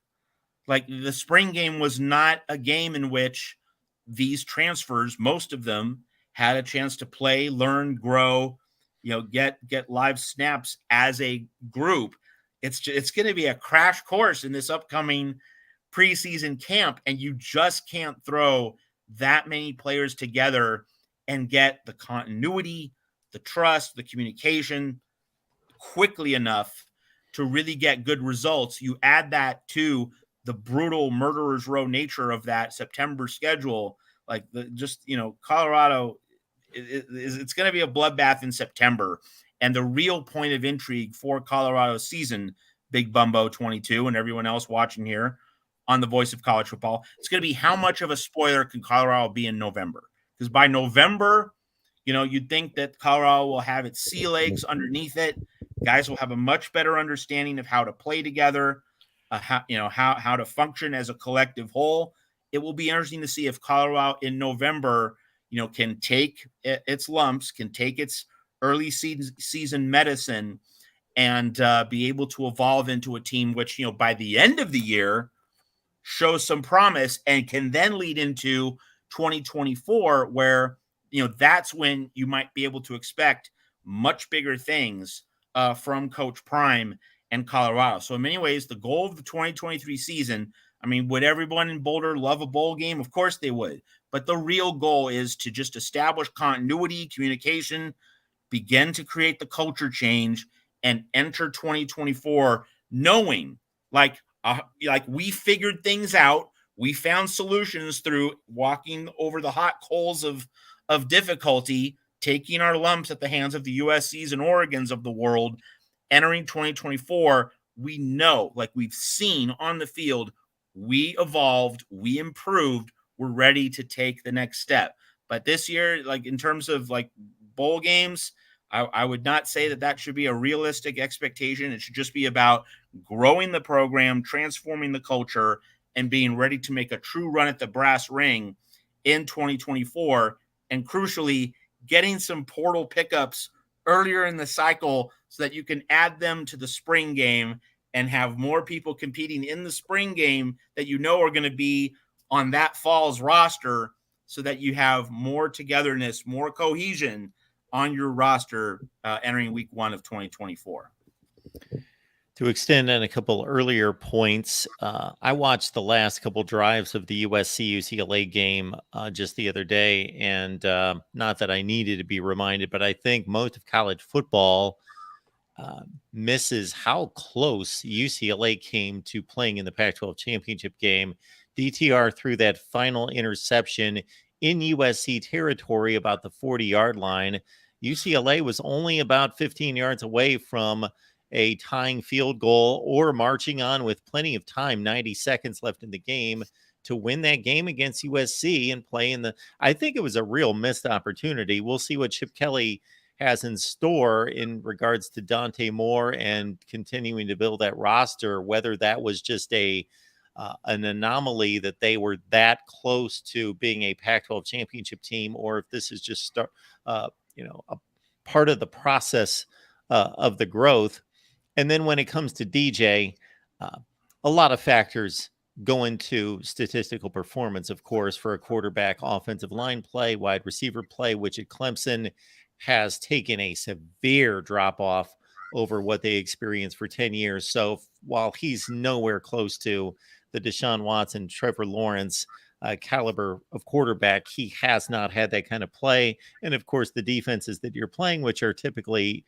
Speaker 2: like the spring game was not a game in which these transfers, most of them, had a chance to play, learn, grow, get live snaps as a group. It's going to be a crash course in this upcoming preseason camp, and you just can't throw that many players together and get the continuity, the trust, the communication quickly enough to really get good results. You add that to the brutal murderer's row nature of that September schedule, like Colorado, it's going to be a bloodbath in September. And the real point of intrigue for Colorado's season, Big Bumbo 22 and everyone else watching here on the Voice of College Football, it's going to be how much of a spoiler can Colorado be in November? Because by November, you'd think that Colorado will have its sea legs underneath it. Guys will have a much better understanding of how to play together, how to function as a collective whole. It will be interesting to see if Colorado in November, can take its lumps, can take its early season medicine, and be able to evolve into a team which, by the end of the year, shows some promise and can then lead into 2024, where, that's when you might be able to expect much bigger things from Coach Prime and Colorado. So in many ways, the goal of the 2023 season, would everyone in Boulder love a bowl game? Of course they would. But the real goal is to just establish continuity, communication, begin to create the culture change, and enter 2024 knowing like we figured things out. We found solutions through walking over the hot coals of difficulty, taking our lumps at the hands of the USCs and Oregons of the world. Entering 2024, we know, like we've seen on the field, we evolved, we improved, we're ready to take the next step. But this year, like in terms of like bowl games, I would not say that should be a realistic expectation. It should just be about growing the program, transforming the culture, and being ready to make a true run at the brass ring in 2024. And crucially, getting some portal pickups earlier in the cycle so that you can add them to the spring game and have more people competing in the spring game that are going to be on that fall's roster, so that you have more togetherness, more cohesion on your roster entering week 1 of 2024.
Speaker 1: To extend on a couple earlier points, I watched the last couple drives of the USC-UCLA game just the other day, and not that I needed to be reminded, but I think most of college football misses how close UCLA came to playing in the Pac-12 championship game. DTR threw that final interception in USC territory about the 40-yard line. UCLA was only about 15 yards away from a tying field goal or marching on with plenty of time, 90 seconds left in the game, to win that game against USC and play in the. I think it was a real missed opportunity. We'll see what Chip Kelly has in store in regards to Dante Moore and continuing to build that roster, whether that was just an anomaly that they were that close to being a Pac-12 championship team, or if this is just a part of the process of the growth. And then when it comes to DJ, a lot of factors go into statistical performance, of course, for a quarterback. Offensive line play, wide receiver play, which at Clemson has taken a severe drop off over what they experienced for 10 years. So while he's nowhere close to the Deshaun Watson, Trevor Lawrence caliber of quarterback, he has not had that kind of play. And of course, the defenses that you're playing, which are typically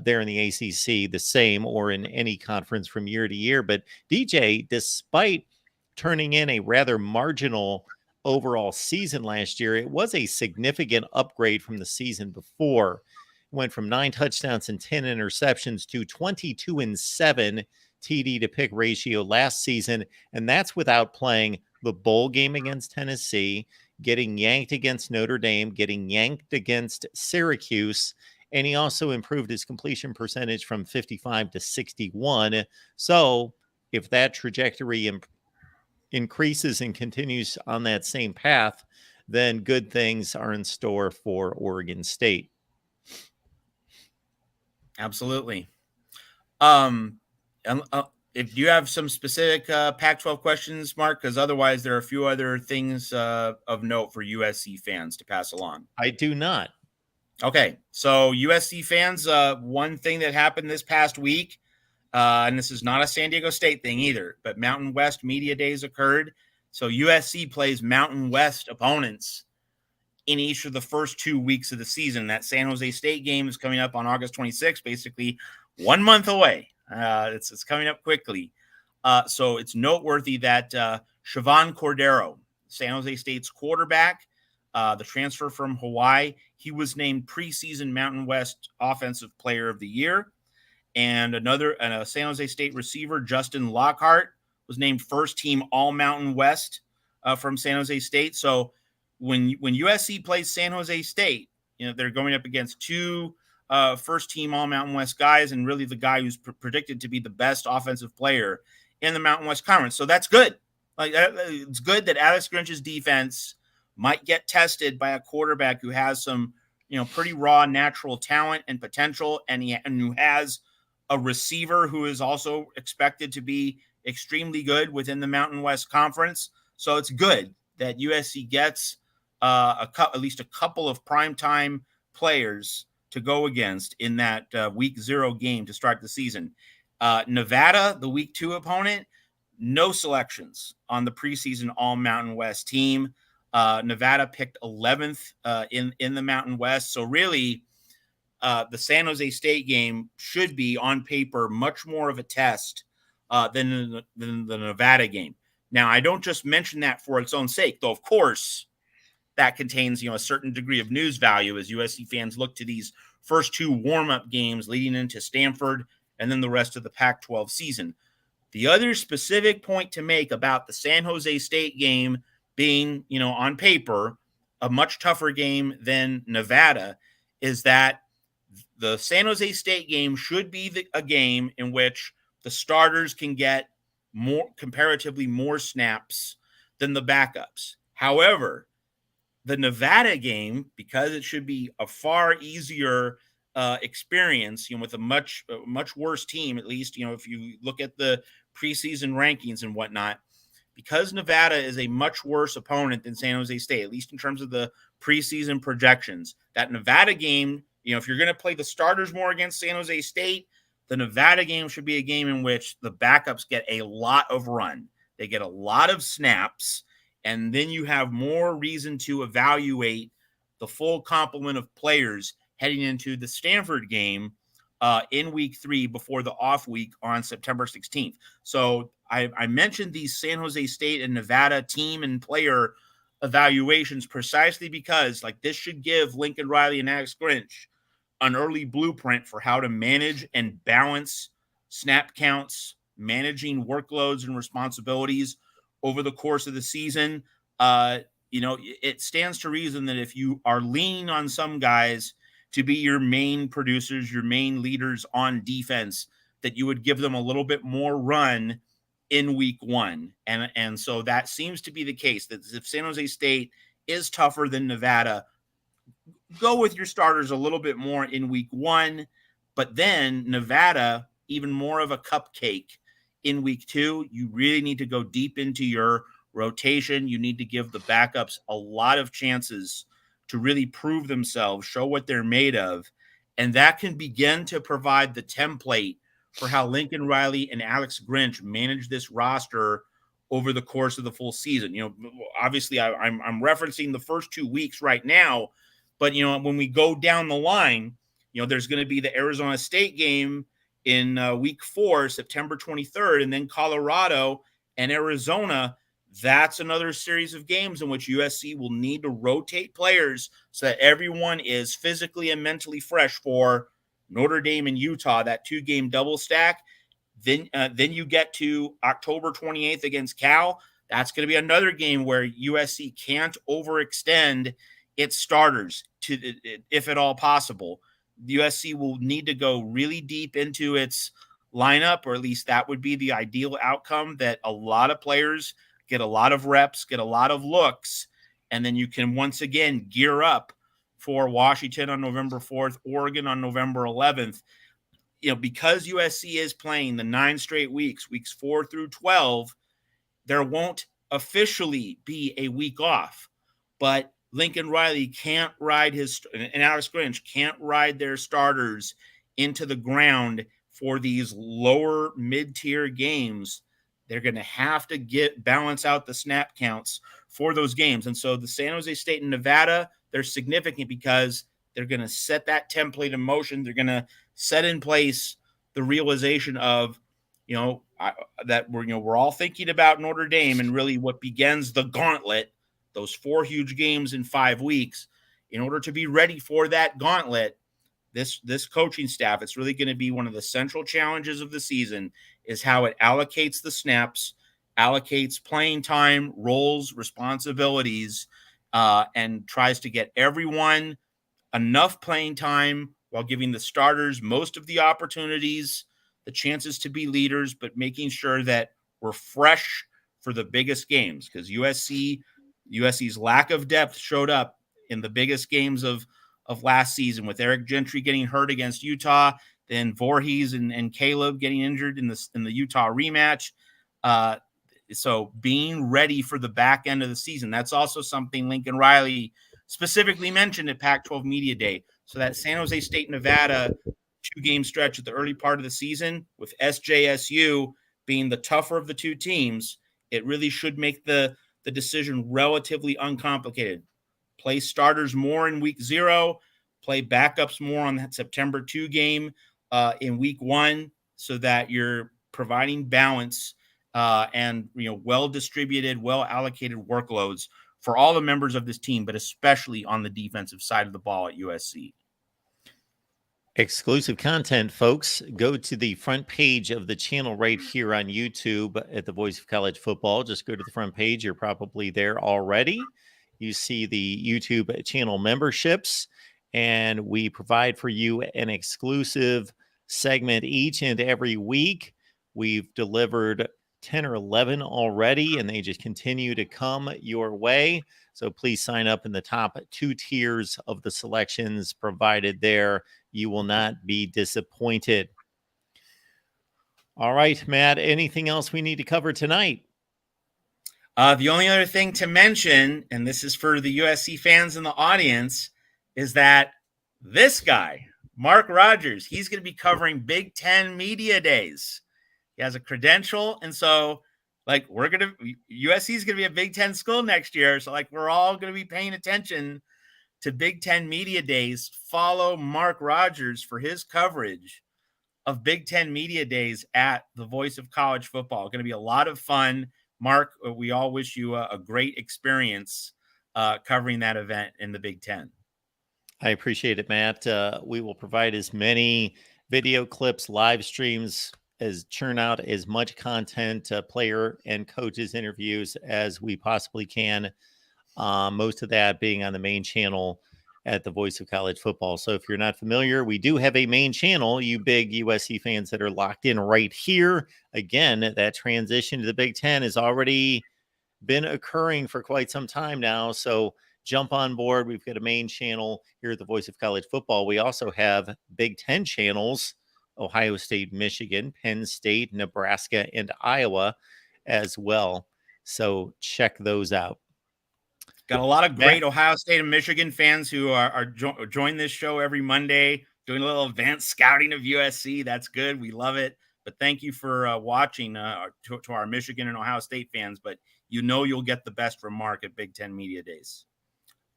Speaker 1: there in the ACC, the same or in any conference from year to year. But DJ, despite turning in a rather marginal overall season last year, it was a significant upgrade from the season before. It went from 9 touchdowns and 10 interceptions to 22-7 TD to pick ratio last season. And that's without playing the bowl game against Tennessee, getting yanked against Notre Dame, getting yanked against Syracuse. And he also improved his completion percentage from 55 to 61. So if that trajectory increases and continues on that same path, then good things are in store for Oregon State.
Speaker 2: Absolutely. If you have some specific Pac-12 questions, Mark, because otherwise there are a few other things of note for USC fans to pass along.
Speaker 1: I do not.
Speaker 2: Okay, so USC fans, one thing that happened this past week, and this is not a San Diego State thing either, but Mountain West Media Days occurred. So USC plays Mountain West opponents in each of the first 2 weeks of the season. That San Jose State game is coming up on August 26th, basically 1 month away. It's coming up quickly. So it's noteworthy that Siobhan Cordero, San Jose State's quarterback, the transfer from Hawaii, he was named preseason Mountain West Offensive Player of the Year. And a San Jose State receiver, Justin Lockhart, was named first team All Mountain West from San Jose State. So when USC plays San Jose State, they're going up against two first team All Mountain West guys, and really the guy who's predicted to be the best offensive player in the Mountain West Conference. So that's good. It's good that Alex Grinch's defense might get tested by a quarterback who has some, pretty raw natural talent and potential, and who has a receiver who is also expected to be extremely good within the Mountain West Conference. So it's good that USC gets at least a couple of primetime players to go against in that week 0 game to start the season. Nevada, the week 2 opponent, no selections on the preseason All Mountain West team. Nevada picked 11th in the Mountain West. So really, the San Jose State game should be on paper much more of a test than the Nevada game. Now, I don't just mention that for its own sake, though, of course, that contains, a certain degree of news value as USC fans look to these first 2 warm-up games leading into Stanford and then the rest of the Pac-12 season. The other specific point to make about the San Jose State game being, on paper, a much tougher game than Nevada is that the San Jose State game should be a game in which the starters can get comparatively more snaps than the backups. However, the Nevada game, because it should be a far easier experience, with a much worse team, at least, if you look at the preseason rankings and whatnot, because Nevada is a much worse opponent than San Jose State, at least in terms of the preseason projections, that Nevada game, if you're going to play the starters more against San Jose State, the Nevada game should be a game in which the backups get a lot of run. They get a lot of snaps, and then you have more reason to evaluate the full complement of players heading into the Stanford game in week 3 before the off week on September 16th. So I mentioned these San Jose State and Nevada team and player evaluations precisely because this should give Lincoln Riley and Alex Grinch an early blueprint for how to manage and balance snap counts, managing workloads and responsibilities over the course of the season. It stands to reason that if you are leaning on some guys to be your main producers, your main leaders on defense, that you would give them a little bit more run in week one. And so that seems to be the case, that if San Jose State is tougher than Nevada, go with your starters a little bit more in week one. But then Nevada, even more of a cupcake in week two. You really need to go deep into your rotation. You need to give the backups a lot of chances to really prove themselves, show what they're made of. And that can begin to provide the template for how Lincoln Riley and Alex Grinch manage this roster over the course of the full season. Obviously I'm referencing the first 2 weeks right now, but when we go down the line, there's going to be the Arizona State game in week 4, September 23rd, and then Colorado and Arizona. That's another series of games in which USC will need to rotate players so that everyone is physically and mentally fresh for Notre Dame and Utah, that 2-game double stack. Then you get to October 28th against Cal. That's going to be another game where USC can't overextend its starters, if at all possible. USC will need to go really deep into its lineup, or at least that would be the ideal outcome, that a lot of players get a lot of reps, get a lot of looks, and then you can once again gear up for Washington on November 4th, Oregon on November 11th. Because USC is playing the 9 straight weeks, weeks 4 through 12, there won't officially be a week off, but Lincoln Riley can't ride and Alex Grinch can't ride their starters into the ground for these lower mid-tier games. They're going to have to balance out the snap counts for those games. And so the San Jose State and Nevada, they're significant because they're going to set that template in motion. They're going to set in place the realization of, that we're all thinking about Notre Dame, and really what begins the gauntlet, those 4 huge games in 5 weeks. In order to be ready for that gauntlet, this coaching staff, it's really going to be one of the central challenges of the season, is how it allocates the snaps, allocates playing time, roles, responsibilities, and tries to get everyone enough playing time while giving the starters most of the opportunities, the chances to be leaders, but making sure that we're fresh for the biggest games, because USC's lack of depth showed up in the biggest games of last season, with Eric Gentry getting hurt against Utah, then Voorhees and Caleb getting injured in the Utah rematch. So being ready for the back end of the season, that's also something Lincoln Riley specifically mentioned at Pac-12 Media Day. So that San Jose State, Nevada 2-game stretch at the early part of the season, with SJSU being the tougher of the 2 teams, it really should make the decision relatively uncomplicated. Play starters more in week 0, play backups more on that September 2 game in week 1, so that you're providing balance and well-distributed, well-allocated workloads for all the members of this team, but especially on the defensive side of the ball at USC.
Speaker 1: Exclusive content, folks. Go to the front page of the channel right here on YouTube at the Voice of College Football. Just go to the front page. You're probably there already. You see the YouTube channel memberships, and we provide for you an exclusive segment each and every week. We've delivered 10 or 11 already, and they just continue to come your way. So please sign up in the top 2 tiers of the selections provided there. You will not be disappointed. All right, Matt, anything else we need to cover tonight?
Speaker 2: The only other thing to mention, and this is for the USC fans in the audience, is that this guy, Mark Rogers, he's going to be covering Big Ten Media Days. He has a credential, and so USC is going to be a Big Ten school next year. So we're all going to be paying attention to Big Ten Media Days. Follow Mark Rogers for his coverage of Big Ten Media Days at the Voice of College Football. Going to be a lot of fun. Mark, we all wish you a great experience covering that event in the Big Ten.
Speaker 1: I appreciate it, Matt. We will provide as many video clips, live streams, churn out as much content, player and coaches interviews as we possibly can. Most of that being on the main channel at the Voice of College Football. So if you're not familiar, we do have a main channel, you big USC fans that are locked in right here. Again, that transition to the Big Ten has already been occurring for quite some time now. So jump on board. We've got a main channel here at the Voice of College Football. We also have Big Ten channels, Ohio State, Michigan, Penn State, Nebraska, and Iowa as well. So check those out.
Speaker 2: Got a lot of great Ohio State and Michigan fans who are join this show every Monday, doing a little advanced scouting of USC. That's good. We love it. But thank you for watching to our Michigan and Ohio State fans. But you'll get the best from Mark at Big Ten Media Days.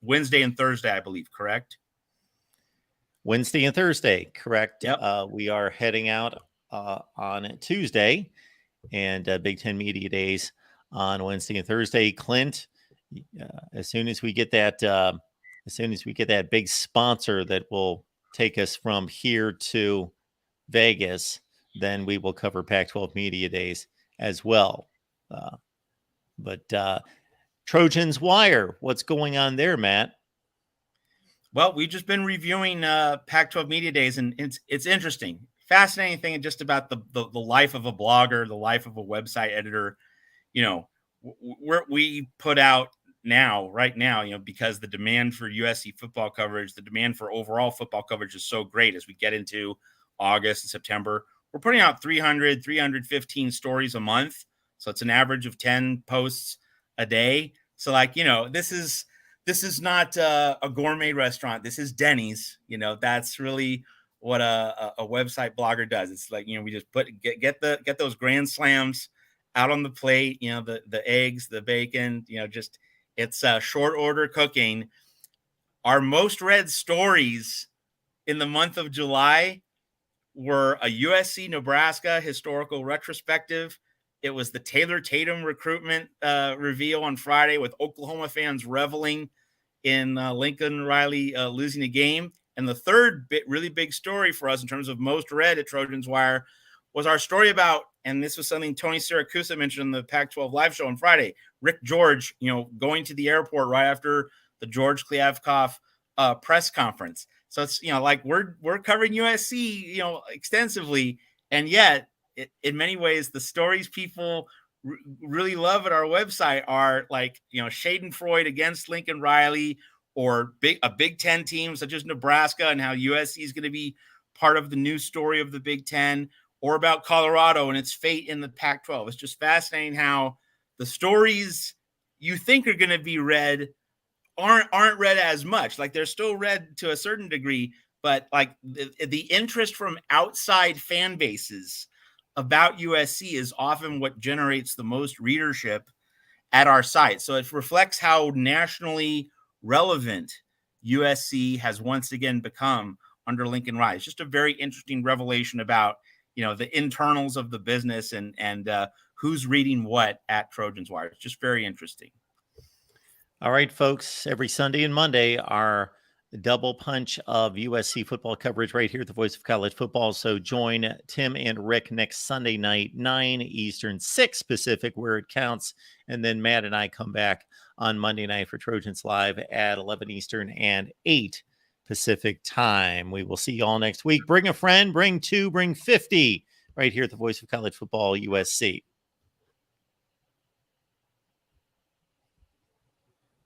Speaker 2: Wednesday and Thursday, I believe, correct?
Speaker 1: Wednesday and Thursday, correct.
Speaker 2: Yep.
Speaker 1: We are heading out on Tuesday, and Big Ten Media Days on Wednesday and Thursday. Clint, as soon as we get that big sponsor that will take us from here to Vegas, then we will cover Pac-12 Media Days as well. But Trojans Wire, what's going on there, Matt?
Speaker 2: Well, we've just been reviewing Pac-12 Media Days, and it's interesting, fascinating thing just about the life of a blogger, the life of a website editor. We put out right now, because the demand for USC football coverage, the demand for overall football coverage is so great as we get into August and September. We're putting out 315 stories a month. So it's an average of 10 posts a day. So this is not a gourmet restaurant. This is Denny's. That's really what a website blogger does. It's like, we just get those grand slams out on the plate, the eggs, the bacon, it's short order cooking. Our most read stories in the month of July were a USC Nebraska historical retrospective. It was the Taylor Tatum recruitment reveal on Friday, with Oklahoma fans reveling in Lincoln Riley losing a game. And the third really big story for us in terms of most read at Trojans Wire was our story about, and this was something Tony Siracusa mentioned in the Pac-12 live show on Friday, Rick George, going to the airport right after the George Kliavkoff press conference. So it's, we're covering USC, extensively. And yet, in many ways, the stories people really love at our website are Schadenfreude against Lincoln Riley, or a Big Ten team such as Nebraska and how USC is going to be part of the new story of the Big Ten, or about Colorado and its fate in the Pac-12. It's just fascinating how the stories you think are going to be read aren't read as much. They're still read to a certain degree, but the interest from outside fan bases about USC is often what generates the most readership at our site. So it reflects how nationally relevant USC has once again become under Lincoln Riley. It's just a very interesting revelation about the internals of the business and who's reading what at Trojans Wire. It's just very interesting.
Speaker 1: All right, folks, every Sunday and Monday, our double punch of USC football coverage right here at the Voice of College Football. So join Tim and Rick next Sunday night, 9 Eastern, 6 Pacific, where it counts. And then Matt and I come back on Monday night for Trojans Live at 11 Eastern and 8 Pacific time. We will see you all next week. Bring a friend, bring 2, bring 50 right here at the Voice of College Football, USC.